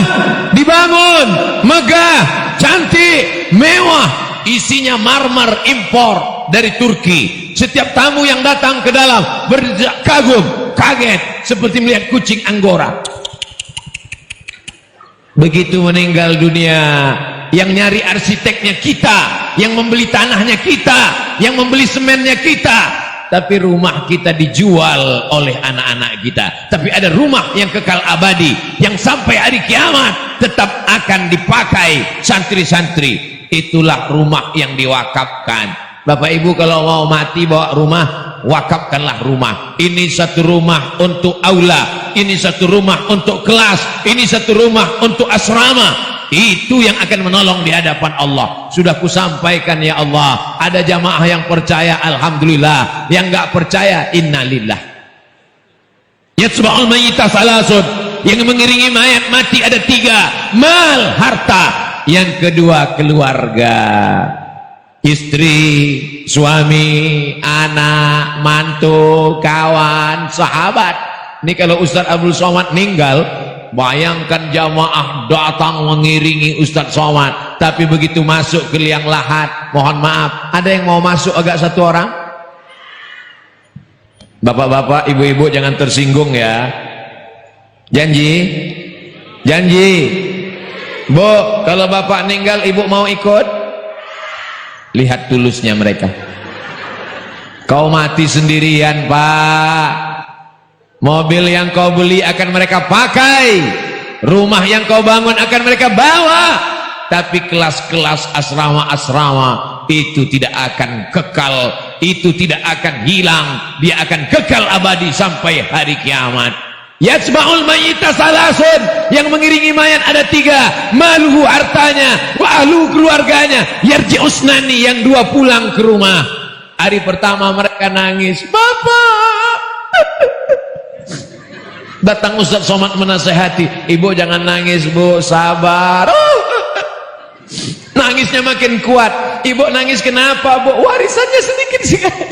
dibangun, megah, cantik, mewah, isinya marmer impor dari Turki. Setiap tamu yang datang ke dalam berkagum, kaget, seperti melihat kucing Anggora. Begitu meninggal dunia, yang nyari arsiteknya kita, yang membeli tanahnya kita, yang membeli semennya kita. Tapi rumah kita dijual oleh anak-anak kita. Tapi ada rumah yang kekal abadi, yang sampai hari kiamat tetap akan dipakai santri-santri. Itulah rumah yang diwakafkan. Bapak ibu kalau mau mati bawa rumah, wakafkanlah rumah. Ini satu rumah untuk aula, ini satu rumah untuk kelas, ini satu rumah untuk asrama. Itu yang akan menolong di hadapan Allah. Sudah kusampaikan ya Allah. Ada jamaah yang percaya, alhamdulillah. Yang enggak percaya, innalillah. Yatsba'ul mayyita salasun, yang mengiringi mayat mati ada 3. Mal, harta. Yang kedua, keluarga. Istri, suami, anak, mantu, kawan, sahabat. Ini kalau Ustaz Abdul Somad meninggal, bayangkan jamaah datang mengiringi Ustaz Somad. Tapi begitu masuk ke liang lahat, mohon maaf, ada yang mau masuk agak 1 orang? Bapak-bapak, ibu-ibu jangan tersinggung ya. Janji? Janji? Bu, kalau bapak meninggal ibu mau ikut? Lihat tulusnya mereka. Kau mati sendirian, Pak. Mobil yang kau beli akan mereka pakai, rumah yang kau bangun akan mereka bawa. Tapi kelas-kelas asrama-asrama itu tidak akan kekal, itu tidak akan hilang, dia akan kekal abadi sampai hari kiamat. Yatsba'ul mayyita salasun, yang mengiringi mayat ada 3. Maluhu, hartanya, wa ahlu, keluarganya. Yarji'usnani, yang 2 pulang ke rumah. Hari pertama mereka nangis, Bapak. Datang Ustaz Somad menasehati, ibu jangan nangis bu, sabar. Nangisnya makin kuat. Ibu nangis kenapa bu? Warisannya sedikit sekali.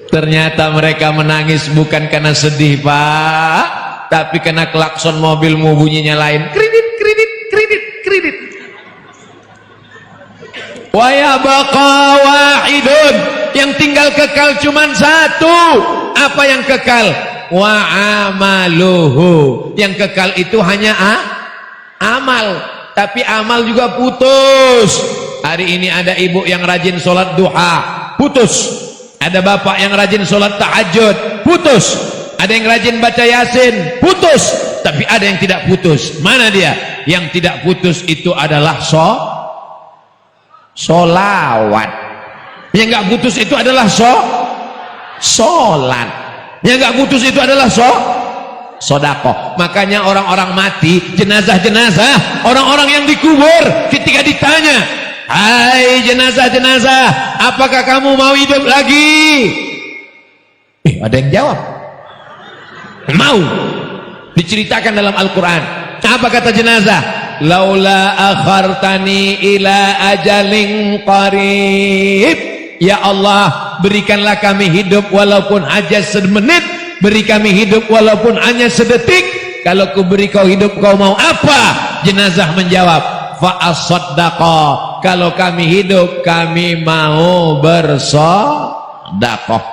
Ternyata mereka menangis bukan karena sedih Pak, tapi karena klakson mobilmu bunyinya lain. Kredit, kredit, kredit, kredit. Wa yabqa wahidun, yang tinggal kekal cuman 1. Apa yang kekal? Wa amaluhu, yang kekal itu hanya amal. Tapi amal juga putus. Hari ini ada ibu yang rajin sholat duha, putus. Ada bapak yang rajin sholat tahajud, putus. Ada yang rajin baca yasin, putus. Tapi ada yang tidak putus. Mana dia? Yang tidak putus itu adalah sholawat. Yang nggak putus itu adalah sholat. Yang nggak putus itu adalah sedekah. Makanya orang-orang mati, jenazah-jenazah, orang-orang yang dikubur, ketika ditanya, hai jenazah-jenazah, apakah kamu mau hidup lagi? Ada yang jawab, mau. Diceritakan dalam Al-Quran, Apa kata jenazah? Laula akhartani ila ajalin qarib. Ya Allah, berikanlah kami hidup walaupun hanya semenit, beri kami hidup walaupun hanya sedetik. Kalau ku beri kau hidup, kau mau apa? Jenazah menjawab, fa asaddaqa. Kalau kami hidup, kami mau bersedekah,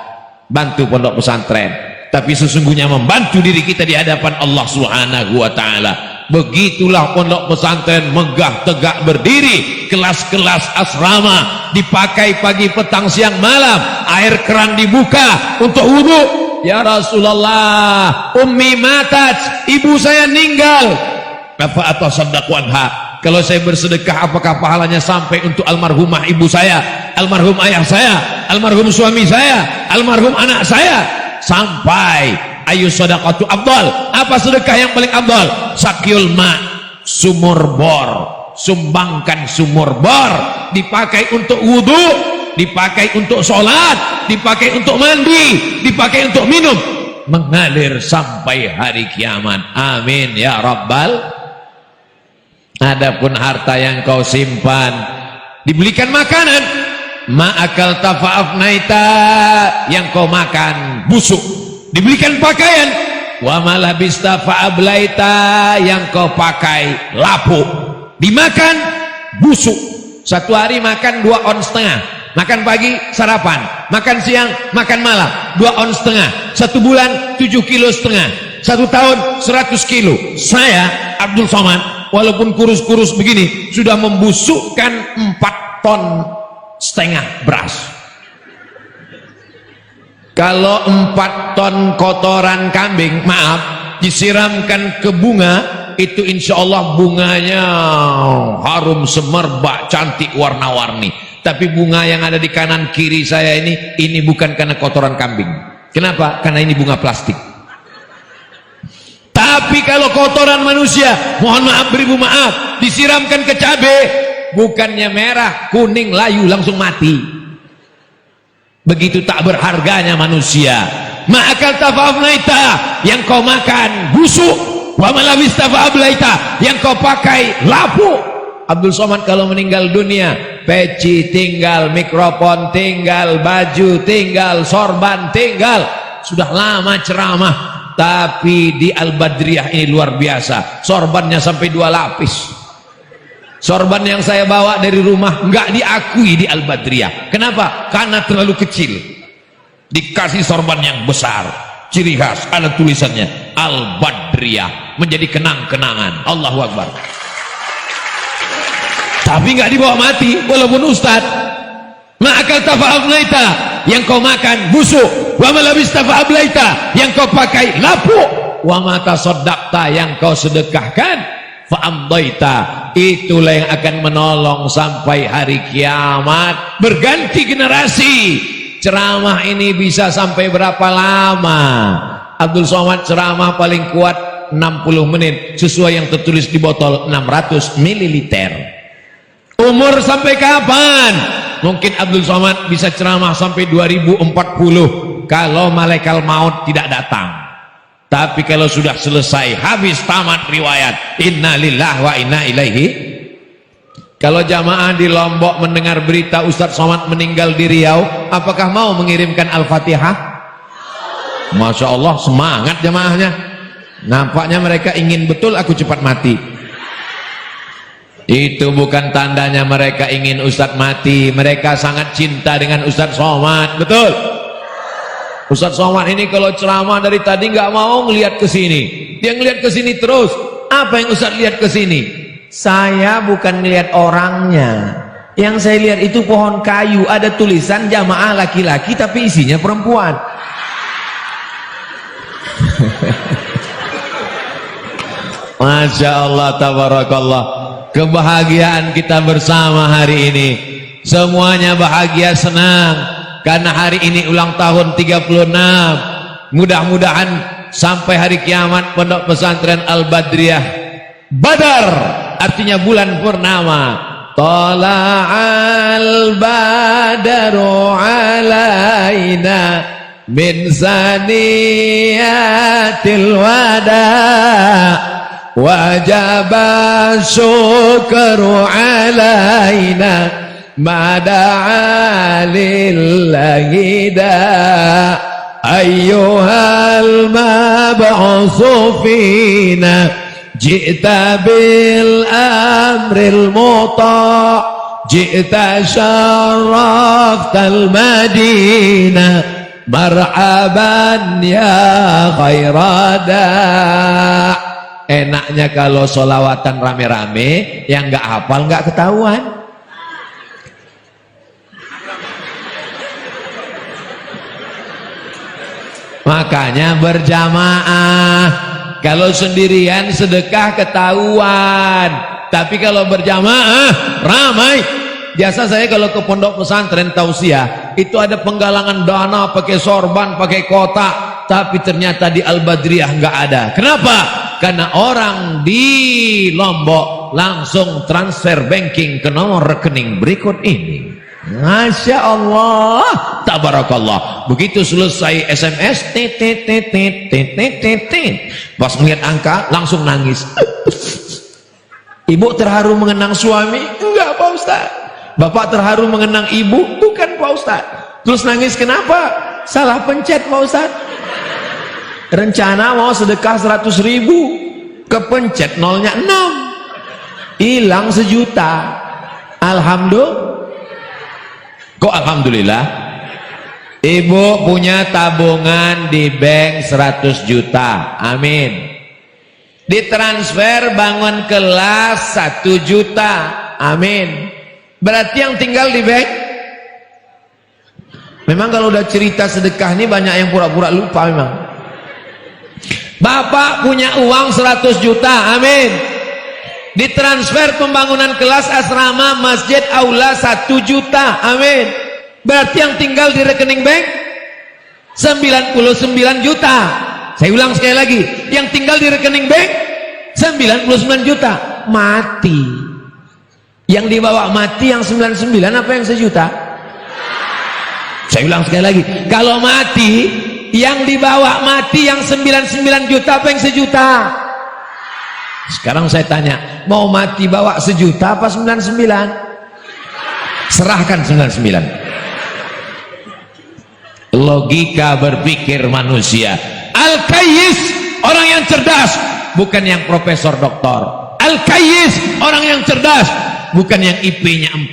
bantu pondok pesantren. Tapi sesungguhnya membantu diri kita di hadapan Allah Subhanahu wa taala. Begitulah pondok pesantren megah tegak berdiri, kelas-kelas asrama dipakai pagi petang siang malam, air keran dibuka untuk wudu. Ya Rasulullah, ummi matat, ibu saya meninggal. Apa atau sadaqu anha? Kalau saya bersedekah, apakah pahalanya sampai untuk almarhumah ibu saya, almarhum ayah saya, almarhum suami saya, almarhum anak saya? Sampai. Ayu sadaqatu afdal. Apa sedekah yang paling afdal? Sakyul ma, sumur bor. Sumbangkan sumur bor, dipakai untuk wudu, dipakai untuk sholat, dipakai untuk mandi, dipakai untuk minum, mengalir sampai hari kiamat. Amin ya rabbal. Adapun harta yang kau simpan, dibelikan makanan, ma'akal tafa'afnaita, yang kau makan busuk. Dibelikan pakaian, wa malabista fa'ablaita, yang kau pakai lapuk. Dimakan busuk. Satu hari makan 2 ons setengah, makan pagi sarapan, makan siang, makan malam, 2 ons setengah. 1 bulan 7,5 kilo, 1 tahun 100 kilo. Saya Abdul Somad, walaupun kurus-kurus begini, sudah membusukkan 4,5 ton beras. Kalau 4 ton kotoran kambing, maaf, disiramkan ke bunga, itu insya Allah bunganya harum semerbak, cantik, warna-warni. Tapi bunga yang ada di kanan kiri saya ini bukan karena kotoran kambing. Kenapa? Karena ini bunga plastik. Tapi kalau kotoran manusia, mohon maaf beribu maaf, disiramkan ke cabai, bukannya merah, kuning, layu, langsung mati. Begitu tak berharganya manusia. Ma'akal tafa'afnaita, yang kau makan busuk. Wa malabis tafa'ablaita, yang kau pakai lapuk. Abdul Somad kalau meninggal dunia, peci tinggal, mikrofon tinggal, baju tinggal, sorban tinggal. Sudah lama ceramah, tapi di Al-Badriyah ini luar biasa. Sorbannya sampai 2 lapis. Sorban yang saya bawa dari rumah nggak diakui di Al-Badriyah. Kenapa? Karena terlalu kecil. Dikasih sorban yang besar, ciri khas, ada tulisannya Al-Badriyah, menjadi kenang-kenangan. Allahu Akbar. Tapi nggak dibawa mati, walaupun ustad. Ma'akal tafa'ablaita, yang kau makan busuk. Wa malabis tafa'ablaita, yang kau pakai lapuk. Wa mata sodakta, yang kau sedekahkan, fa'amdaita, itulah yang akan menolong sampai hari kiamat. Berganti generasi. Ceramah ini bisa sampai berapa lama? Abdul Somad ceramah paling kuat 60 menit, sesuai yang tertulis di botol 600 ml. Umur sampai kapan? Mungkin Abdul Somad bisa ceramah sampai 2040 kalau malaikat maut tidak datang. Tapi kalau sudah selesai, habis tamat riwayat, inna lillahi wa inna ilaihi. Kalau jamaah di Lombok mendengar berita Ustadz Somad meninggal di Riau, apakah mau mengirimkan Al-Fatihah? Masya Allah, semangat jamaahnya. Nampaknya mereka ingin betul aku cepat mati. Itu bukan tandanya mereka ingin Ustadz mati. Mereka sangat cinta dengan Ustadz Somad. Betul? Ustadz Somad ini kalau ceramah dari tadi nggak mau ngelihat ke sini. Dia ngelihat ke sini terus. Apa yang Ustadz lihat ke sini? Saya bukan ngelihat orangnya. Yang saya lihat itu pohon kayu, ada tulisan jamaah laki-laki tapi isinya perempuan. Masya Allah, tabarakallah. Kebahagiaan kita bersama hari ini. Semuanya bahagia, senang. Karena hari ini ulang tahun 36. Mudah-mudahan sampai hari kiamat pondok pesantren Al-Badriyah Badar, artinya bulan purnama. Tala'al badaru alaina min saniyatil wada wajib syukru alaina ma da'a lillahi da ayyuhal mab'utsu fina ji'ta bil amril muta' ji'ta syarraftal madinah marhaban ya khairada. Enaknya kalau solawatan rame-rame, yang nggak hafal nggak ketahuan. Makanya berjamaah. Kalau sendirian sedekah ketahuan, tapi kalau berjamaah ramai. Biasa saya kalau ke pondok pesantren tausiah itu ada penggalangan dana pakai sorban, pakai kotak, tapi ternyata di Al-Badriyah nggak ada. Kenapa? Karena orang di Lombok langsung transfer banking ke nomor rekening berikut ini. Masya Allah, tabarakallah. Begitu selesai SMS, pas melihat angka langsung nangis. Ibu terharu mengenang suami? Enggak Pak Ustaz. Bapak terharu mengenang ibu? Bukan Pak Ustaz. Terus nangis kenapa? Salah pencet Pak Ustaz. Rencana mau sedekah 100.000, kepencet nolnya 6, hilang 1 juta. Alhamdulillah. Kok alhamdulillah? Ibu punya tabungan di bank 100 juta. Amin. Ditransfer bangun kelas 1 juta. Amin. Berarti yang tinggal di bank. Memang kalau udah cerita sedekah ini banyak yang pura-pura lupa memang. Bapak punya uang 100 juta. Amin. Ditransfer pembangunan kelas asrama, masjid, aula 1 juta. Amin. Berarti yang tinggal di rekening bank 99 juta. Saya ulang sekali lagi, yang tinggal di rekening bank 99 juta. Mati. Yang dibawa mati yang 99 apa yang 1 juta? Saya ulang sekali lagi, kalau mati yang dibawa mati yang 99 juta apa yang 1 juta? Sekarang saya tanya, mau mati bawa 1 juta apa 99? Serahkan 99. Logika berpikir manusia. Al-Kayyis, orang yang cerdas, bukan yang profesor doktor. Al-Kayyis, orang yang cerdas, bukan yang IP-nya 4.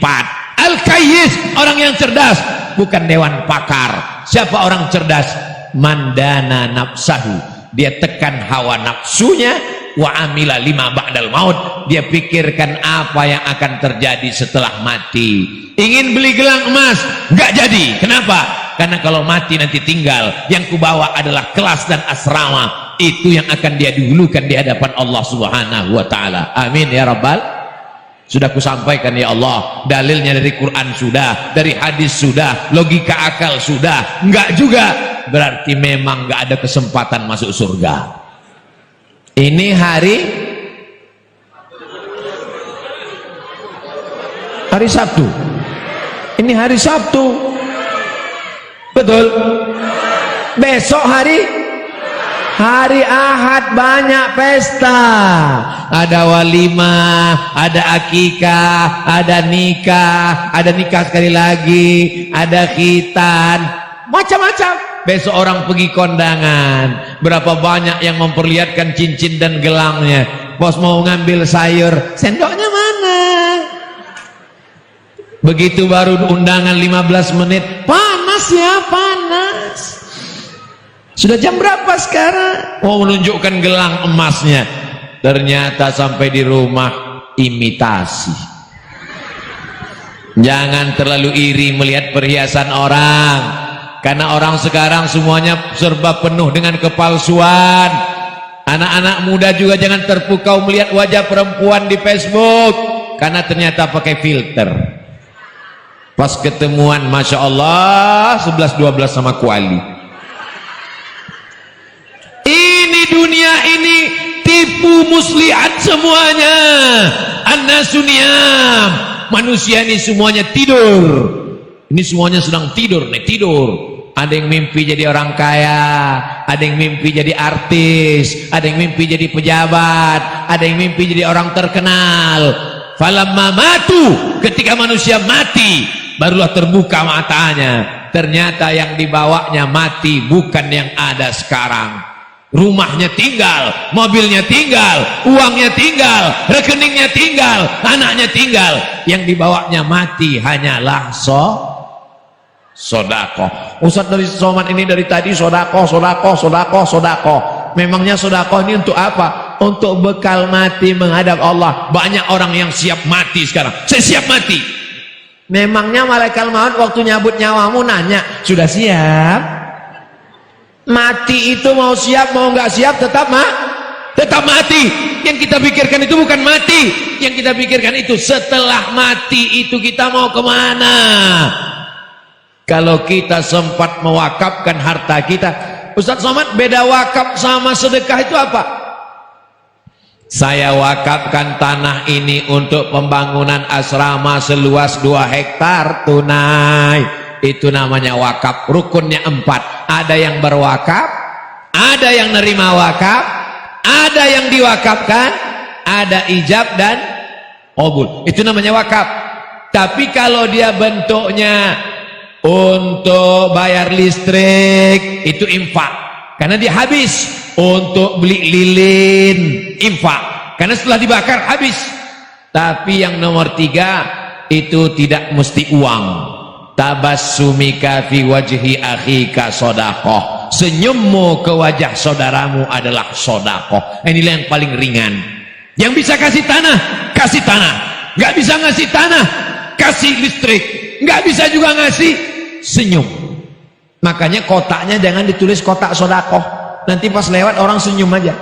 Al-Kayyis, orang yang cerdas, bukan dewan pakar. Siapa orang cerdas? Mandana nafsahu. Dia tekan hawa nafsunya, wa amila lima ba'dal maut. Dia pikirkan apa yang akan terjadi setelah mati. Ingin beli gelang emas, nggak jadi. Kenapa? Karena kalau mati nanti tinggal, yang kubawa adalah kelas dan asrama. Itu yang akan dia dihulukan di hadapan Allah Subhanahu wa ta'ala. Amin ya rabbal. Sudah kusampaikan ya Allah, dalilnya dari Quran sudah, dari hadis sudah, logika akal sudah. Enggak juga, berarti memang enggak ada kesempatan masuk surga. Ini hari Sabtu. Ini hari Sabtu. Betul. Besok hari Ahad banyak pesta. Ada walimah, ada akikah, ada nikah sekali lagi, ada khitan, macam-macam. Besok orang pergi kondangan. Berapa banyak yang memperlihatkan cincin dan gelangnya. Bos mau ngambil sayur, sendoknya mana? Begitu baru undangan 15 menit, panas ya, panas. Sudah jam berapa sekarang? Mau menunjukkan gelang emasnya. Ternyata sampai di rumah imitasi. Jangan terlalu iri melihat perhiasan orang, karena orang sekarang semuanya serba penuh dengan kepalsuan. Anak-anak muda juga jangan terpukau melihat wajah perempuan di Facebook, karena ternyata pakai filter. Pas ketemuan, Masya Allah, 11-12 sama kuali. Ini dunia ini tipu muslihat semuanya. An-nasuniyam. Manusia ini semuanya tidur. Ini semuanya sedang tidur nih, tidur. Ada yang mimpi jadi orang kaya, ada yang mimpi jadi artis, ada yang mimpi jadi pejabat, ada yang mimpi jadi orang terkenal. Falamma matu, ketika manusia mati, barulah terbuka matanya. Ternyata yang dibawanya mati, bukan yang ada sekarang. Rumahnya tinggal, mobilnya tinggal, uangnya tinggal, rekeningnya tinggal, anaknya tinggal. Yang dibawanya mati hanyalah sodako. Ustaz dari Somad ini dari tadi sodako. Memangnya sodako ini untuk apa? Untuk bekal mati menghadap Allah. Banyak orang yang siap mati sekarang. Saya siap mati. Memangnya malaikat maut waktu nyabut nyawamu nanya, sudah siap? Mati itu mau siap mau nggak siap tetap mati. Yang kita pikirkan itu bukan mati. Yang kita pikirkan itu setelah mati itu kita mau kemana? Kalau kita sempat mewakafkan harta kita, Ustaz Somad, beda wakaf sama sedekah itu apa? Saya wakafkan tanah ini untuk pembangunan asrama seluas 2 hektar tunai. Itu namanya wakaf. Rukunnya 4. Ada yang berwakaf, ada yang nerima wakaf, ada yang diwakafkan, ada ijab dan qabul. Itu namanya wakaf. Tapi kalau dia bentuknya untuk bayar listrik, itu infak, karena dia habis. Untuk beli lilin, infak, karena setelah dibakar habis. Tapi yang nomor 3 itu tidak mesti uang. Tabassumika fi wajhi akhika sodakoh. Senyummu ke wajah saudaramu adalah sodakoh. Inilah yang paling ringan. Yang bisa kasih tanah, kasih tanah. Nggak bisa ngasih tanah, kasih listrik. Nggak bisa juga ngasih senyum. Makanya kotaknya jangan ditulis kotak sodakoh. Nanti pas lewat orang senyum aja.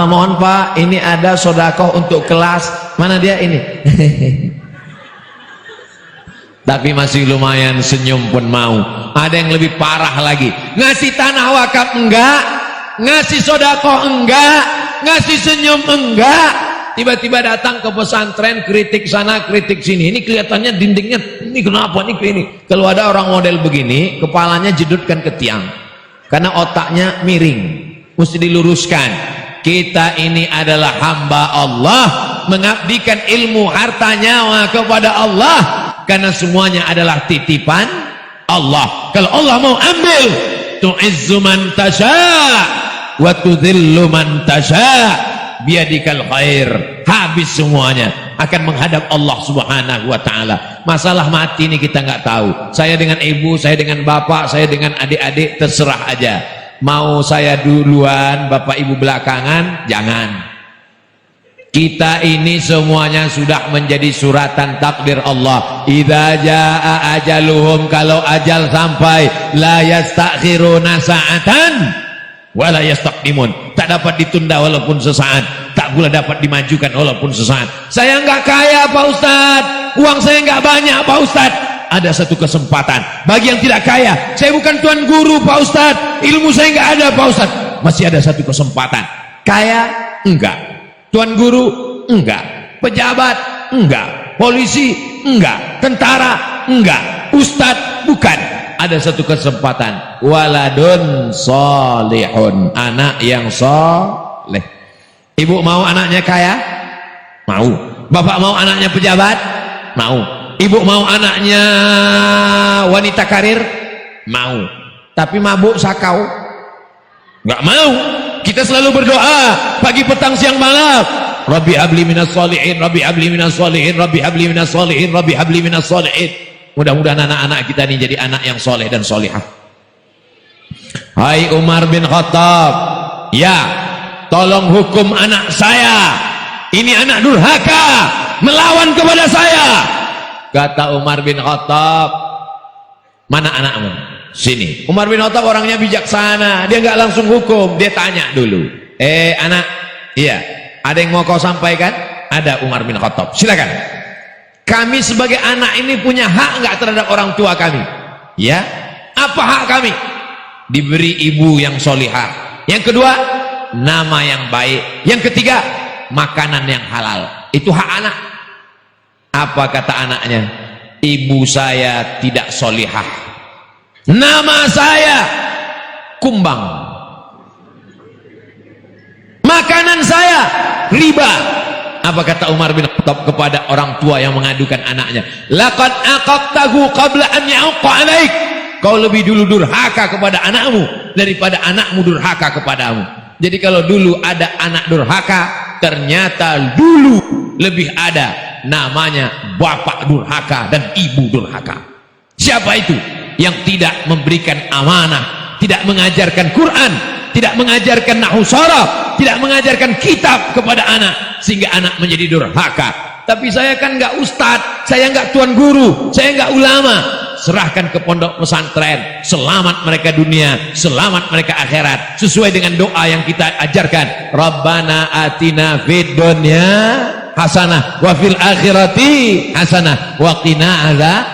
Mohon Pak, ini ada sodakoh untuk kelas. Mana dia ini? Tapi masih lumayan, senyum pun mau. Ada yang lebih parah lagi. Ngasih tanah wakaf enggak, ngasih sodakoh enggak, ngasih senyum enggak. Tiba-tiba datang ke pesantren, kritik sana kritik sini. Ini kelihatannya dindingnya ini kenapa nih ini. Kalau ada orang model begini, kepalanya jedutkan ke tiang, karena otaknya miring, mesti diluruskan. Kita ini adalah hamba Allah, mengabdikan ilmu harta nyawa kepada Allah, karena semuanya adalah titipan Allah. Kalau Allah mau ambil, tu'izzu man tasha' wa tudhillu man tasha', biadikal khair. Habis semuanya, akan menghadap Allah subhanahu wa ta'ala. Masalah mati ini kita nggak tahu. Saya dengan ibu, saya dengan bapak, saya dengan adik-adik, terserah aja. Mau saya duluan, bapak ibu belakangan, jangan. Kita ini semuanya sudah menjadi suratan takdir Allah. Idza jaa ajaluhum, kalau ajal sampai, la yastakhiruna sa'atan wa la yastaqdimun. Tak dapat ditunda walaupun sesaat, tak pula dapat dimajukan walaupun sesaat. Saya enggak kaya Pak Ustaz, uang saya enggak banyak Pak Ustaz. Ada satu kesempatan bagi yang tidak kaya. Saya bukan tuan guru Pak Ustaz, ilmu saya enggak ada Pak Ustaz. Masih ada satu kesempatan. Kaya enggak, tuan guru enggak, pejabat enggak, polisi enggak, tentara enggak, ustadz bukan. Ada satu kesempatan, waladun solihun, anak yang soleh. Ibu mau anaknya kaya? Mau. Bapak mau anaknya pejabat? Mau. Ibu mau anaknya wanita karir? Mau. Tapi mabuk sakau? Nggak mau. Kita selalu berdoa pagi petang siang malam, Rabbi habli minas solihin, Rabbi habli minas solihin, Rabbi habli minas solihin, Rabbi habli minas solihin. Mudah-mudahan anak-anak kita ini jadi anak yang soleh dan solihah. Hai Umar bin Khattab, ya, tolong hukum anak saya. Ini anak durhaka, melawan kepada saya. Kata Umar bin Khattab, mana anakmu? Sini. Umar bin Khattab orangnya bijaksana, dia nggak langsung hukum, dia tanya dulu. Anak, iya, ada yang mau kau sampaikan? Ada. Umar bin Khattab, silakan. Kami sebagai anak ini punya hak nggak terhadap orang tua kami? Ya. Apa hak kami? Diberi ibu yang solihah. Yang kedua, nama yang baik. Yang ketiga, makanan yang halal. Itu hak anak. Apa kata anaknya? Ibu saya tidak solihah. Nama saya kumbang. Makanan saya riba. Apa kata Umar bin Khattab kepada orang tua yang mengadukan anaknya? Laqad aqaqtahu qabla an ya'uqqa 'alaik. Kau lebih dulu durhaka kepada anakmu daripada anakmu durhaka kepadamu. Jadi kalau dulu ada anak durhaka, ternyata dulu lebih ada namanya bapak durhaka dan ibu durhaka. Siapa itu? Yang tidak memberikan amanah, tidak mengajarkan Quran, tidak mengajarkan nahwu sharaf, tidak mengajarkan kitab kepada anak, sehingga anak menjadi durhaka. Tapi saya kan nggak ustadz, saya nggak tuan guru, saya nggak ulama. Serahkan ke pondok pesantren, selamat mereka dunia, selamat mereka akhirat, sesuai dengan doa yang kita ajarkan. Rabbana atina fid dunya hasanah wa fil akhirati hasanah wa qina adzab.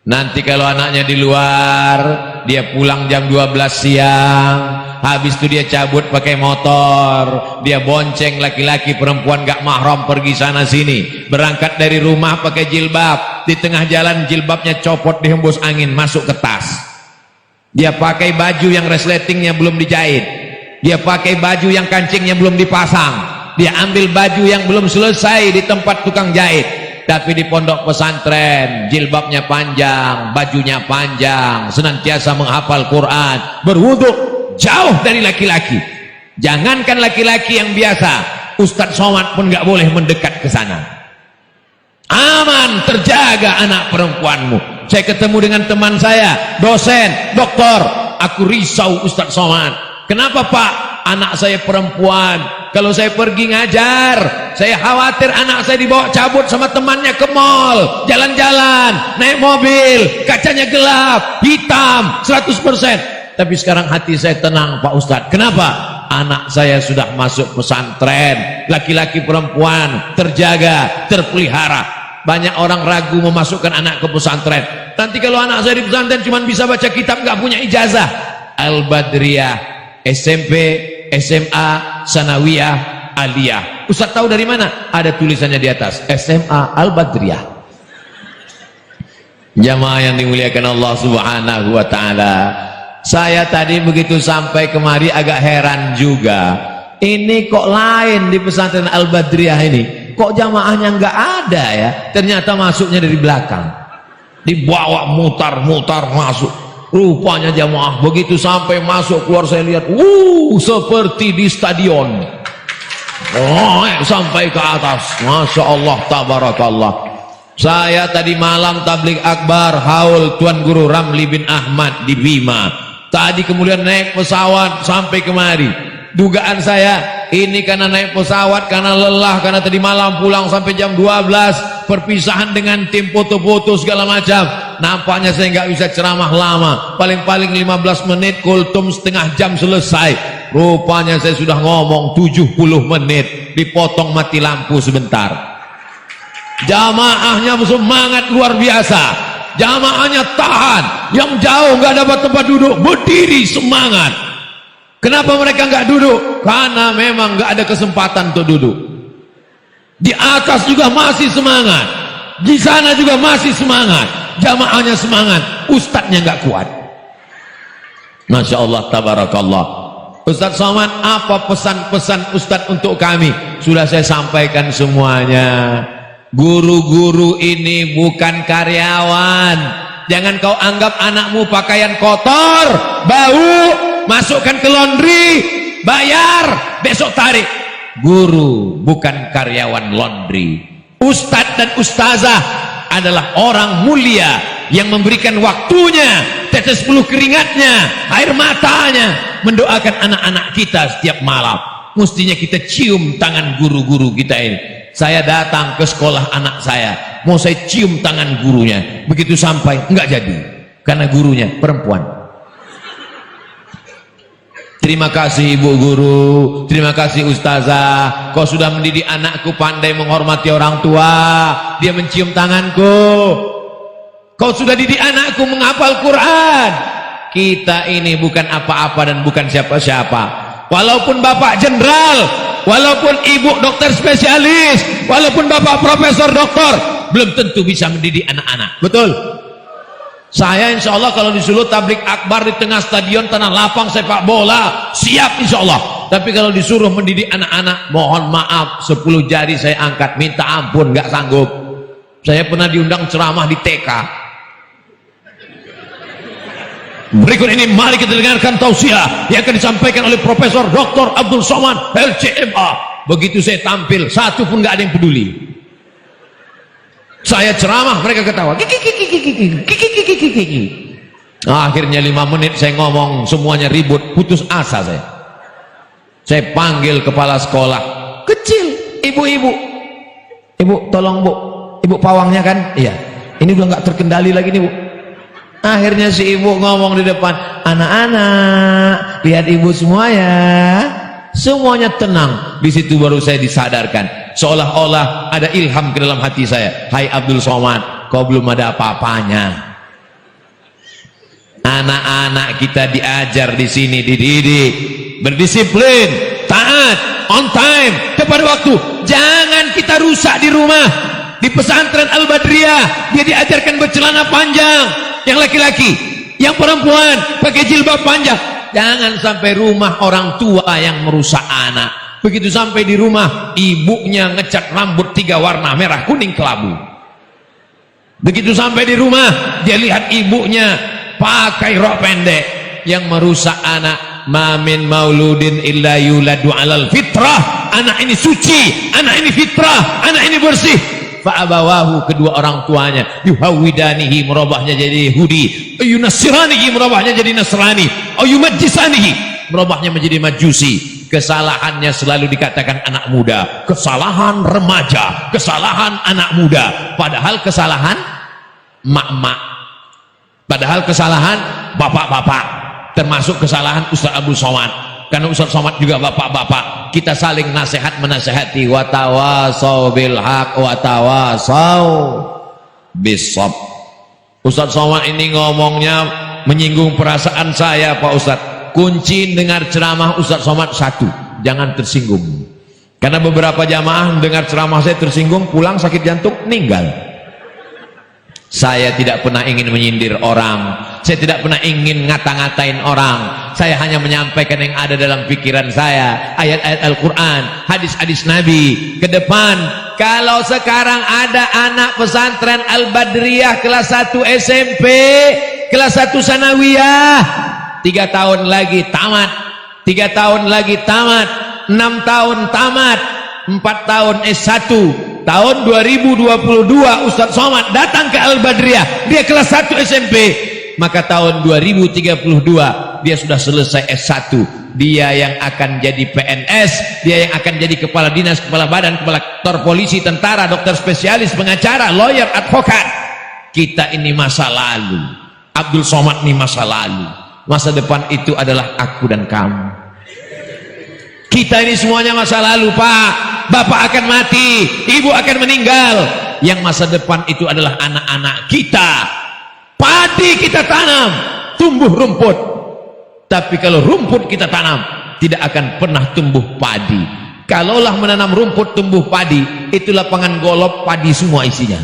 Nanti kalau anaknya di luar, dia pulang jam 12 siang, habis itu dia cabut pakai motor, dia bonceng laki-laki perempuan gak mahram pergi sana sini, berangkat dari rumah pakai jilbab, di tengah jalan jilbabnya copot dihembus angin masuk ke tas. Dia pakai baju yang resletingnya belum dijahit, dia pakai baju yang kancingnya belum dipasang, dia ambil baju yang belum selesai di tempat tukang jahit. Tapi di pondok pesantren jilbabnya panjang, bajunya panjang, senantiasa menghafal Quran, berwudu, jauh dari laki-laki. Jangankan laki-laki yang biasa, Ustadz Somad pun gak boleh mendekat ke sana. Aman, terjaga anak perempuanmu. Saya ketemu dengan teman saya, dosen, doktor, aku risau Ustadz Somad. Kenapa Pak? Anak saya perempuan, kalau saya pergi ngajar, saya khawatir anak saya dibawa cabut sama temannya ke mall, jalan-jalan, naik mobil, kacanya gelap, hitam, 100%. Tapi sekarang hati saya tenang Pak Ustadz. Kenapa? Anak saya sudah masuk pesantren, laki-laki perempuan, terjaga, terpelihara. Banyak orang ragu memasukkan anak ke pesantren. Nanti kalau anak saya di pesantren cuma bisa baca kitab, nggak punya ijazah. Al-Badriyah, SMP, SMA, Sanawiyah, Aliyah. Ustaz tahu dari mana? Ada tulisannya di atas, SMA Al-Badriyah. Jamaah yang dimuliakan Allah Subhanahu wa taala. Saya tadi begitu sampai kemari agak heran juga. Ini kok lain di pesantren Al-Badriyah ini? Kok jamaahnya nggak ada ya? Ternyata masuknya dari belakang. Dibawa mutar-mutar masuk. Rupanya jamaah begitu sampai masuk keluar saya lihat, seperti di stadion. Sampai ke atas, masya Allah, tabarakallah. Saya tadi malam tabligh akbar haul Tuan Guru Ramli bin Ahmad di Bima. Tadi kemudian naik pesawat sampai kemari. Dugaan saya ini karena naik pesawat, karena lelah, karena tadi malam pulang sampai jam 12, perpisahan dengan tim foto-foto segala macam. Nampaknya saya nggak bisa ceramah lama, paling-paling 15 menit, kultum setengah jam selesai. Rupanya saya sudah ngomong 70 menit, dipotong mati lampu sebentar. Jamaahnya semangat luar biasa, jamaahnya tahan, yang jauh nggak dapat tempat duduk berdiri semangat. Kenapa mereka nggak duduk? Karena memang nggak ada kesempatan untuk duduk. Di atas juga masih semangat, di sana juga masih semangat, jamaahnya semangat, ustadznya nggak kuat. Masya Allah, tabarakallah. Ustadz Somad, apa pesan-pesan Ustadz untuk kami? Sudah saya sampaikan semuanya. Guru-guru ini bukan karyawan. Jangan kau anggap anakmu pakaian kotor, bau, masukkan ke laundry, bayar, besok tarik. Guru bukan karyawan laundry. Ustadz dan ustazah adalah orang mulia yang memberikan waktunya, tetes bulu keringatnya, air matanya, mendoakan anak-anak kita setiap malam. Mestinya kita cium tangan guru-guru kita ini. Saya datang ke sekolah anak saya, mau saya cium tangan gurunya, begitu sampai enggak jadi, karena gurunya perempuan. Terima kasih ibu guru, terima kasih ustazah, kau sudah mendidik anakku pandai menghormati orang tua, dia mencium tanganku. Kau sudah didik anakku menghafal Quran. Kita ini bukan apa-apa dan bukan siapa-siapa. Walaupun bapak jenderal, walaupun ibu dokter spesialis, walaupun bapak profesor doktor, belum tentu bisa mendidik anak-anak. Betul? Saya insya Allah kalau disuruh tablik akbar di tengah stadion tanah lapang sepak bola, siap insya Allah. Tapi kalau disuruh mendidik anak-anak, mohon maaf, 10 jari saya angkat, minta ampun, nggak sanggup. Saya pernah diundang ceramah di TK. Berikut ini mari kita dengarkan tausiah yang akan disampaikan oleh Profesor Dr. Abdul Somad LCMA. Begitu saya tampil, satu pun nggak ada yang peduli. Saya ceramah, mereka ketawa. Akhirnya 5 menit saya ngomong, semuanya ribut, putus asa saya. Saya panggil kepala sekolah kecil, ibu-ibu, ibu tolong bu, ibu pawangnya kan? Iya. Ini udah nggak terkendali lagi nih bu. Akhirnya si ibu ngomong di depan, anak-anak lihat ibu semua ya. Semuanya tenang. Di situ baru saya disadarkan, seolah-olah ada ilham ke dalam hati saya. Hai Abdul Somad, kau belum ada apa-apanya. Anak-anak kita diajar di sini, dididik, berdisiplin, taat, on time, tepat waktu. Jangan kita rusak di rumah. Di pesantren Al-Badriyah dia diajarkan bercelana panjang, yang laki-laki, yang perempuan pakai jilbab panjang. Jangan sampai rumah orang tua yang merusak anak. Begitu sampai di rumah, ibunya ngecat rambut 3 warna, merah, kuning, kelabu. Begitu sampai di rumah, dia lihat ibunya pakai rok pendek, yang merusak anak. Ma min mauludin illa yuladu alal fitrah. Anak ini suci, anak ini fitrah, anak ini bersih. Fa'abawahu, kedua orang tuanya, yuhawidanihi, merubahnya jadi Yahudi, yunasiranihi, merubahnya jadi Nasrani, yumajjisanihi, merubahnya menjadi Majusi. Kesalahannya selalu dikatakan anak muda, kesalahan remaja, kesalahan anak muda, padahal kesalahan mak-mak, padahal kesalahan bapak-bapak, termasuk kesalahan Ustaz Abdul Somad. Karena Ustaz Somad juga bapak-bapak. Kita saling nasihat menasihati. Wa tawasau bil haq wa tawasau bisab. Ustaz Somad ini ngomongnya menyinggung perasaan saya Pak Ustaz. Kunci dengar ceramah Ustaz Somad satu, jangan tersinggung. Karena beberapa jamaah dengar ceramah saya tersinggung, pulang sakit jantung, meninggal. Saya tidak pernah ingin menyindir orang, saya tidak pernah ingin ngata-ngatain orang. Saya hanya menyampaikan yang ada dalam pikiran saya, ayat-ayat Al-Quran, hadis-hadis Nabi. Ke depan, kalau sekarang ada anak pesantren Al-Badriyah kelas 1 SMP, kelas 1 Sanawiyah, 3 tahun lagi tamat, 3 tahun lagi tamat, 6 tahun tamat, 4 tahun S1. Tahun 2022 Ustaz Somad datang ke Al-Badriyah, dia kelas 1 SMP, maka tahun 2032 dia sudah selesai S1. Dia yang akan jadi PNS, dia yang akan jadi kepala dinas, kepala badan, kepala kantor polisi, tentara, dokter spesialis, pengacara, lawyer, advokat. Kita ini masa lalu, Abdul Somad ini masa lalu. Masa depan itu adalah aku dan kamu. Kita ini semuanya masa lalu Pak. Bapak akan mati, ibu akan meninggal. Yang masa depan itu adalah anak-anak kita. Padi kita tanam, tumbuh rumput. Tapi kalau rumput kita tanam, tidak akan pernah tumbuh padi. Kalaulah menanam rumput tumbuh padi, itu lapangan golf padi semua isinya.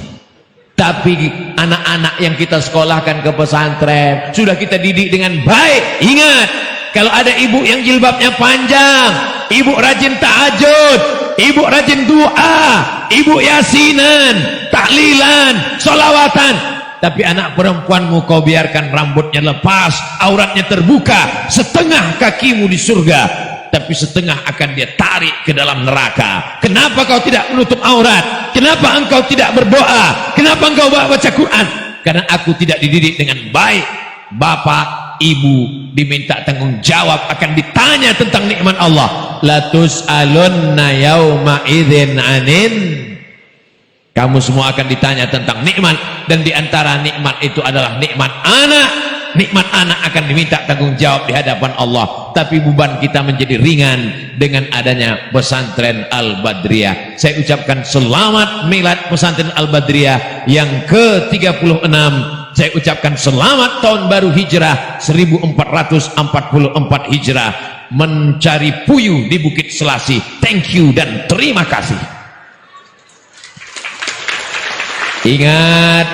Tapi anak-anak yang kita sekolahkan ke pesantren, sudah kita didik dengan baik. Ingat, kalau ada ibu yang jilbabnya panjang, ibu rajin tahajud, ibu rajin doa, ibu yasinan, tahlilan, sholawatan. Tapi anak perempuanmu kau biarkan rambutnya lepas, auratnya terbuka, setengah kakimu di surga, tapi setengah akan dia tarik ke dalam neraka. Kenapa kau tidak menutup aurat? Kenapa engkau tidak berdoa? Kenapa engkau baca Quran? Karena aku tidak dididik dengan baik. Bapak, ibu diminta tanggung jawab, akan ditanya tentang nikmat Allah. La tus'alunna yauma idzin anin. Kamu semua akan ditanya tentang nikmat, dan diantara nikmat itu adalah nikmat anak. Nikmat anak akan diminta tanggung jawab di hadapan Allah. Tapi beban kita menjadi ringan dengan adanya pesantren Al-Badriyah. Saya ucapkan selamat milad pesantren Al-Badriyah yang ke-36. Saya ucapkan selamat tahun baru hijrah 1444 hijrah, mencari puyuh di Bukit Selasi. Thank you dan terima kasih. Ingat,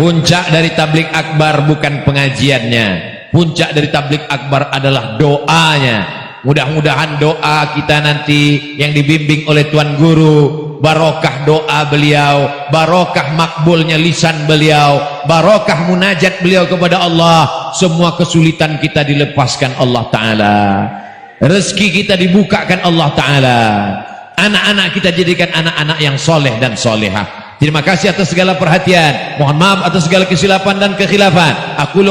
Puncak dari tablik akbar bukan pengajiannya, puncak dari tablik akbar adalah doanya. Mudah-mudahan doa kita nanti yang dibimbing oleh Tuan Guru, barokah doa beliau, barokah makbulnya lisan beliau, barokah munajat beliau kepada Allah, semua kesulitan kita dilepaskan Allah Ta'ala, rezeki kita dibukakan Allah Ta'ala, anak-anak kita jadikan anak-anak yang soleh dan solehah. Terima kasih atas segala perhatian, mohon maaf atas segala kesilapan dan kekhilafan. Aku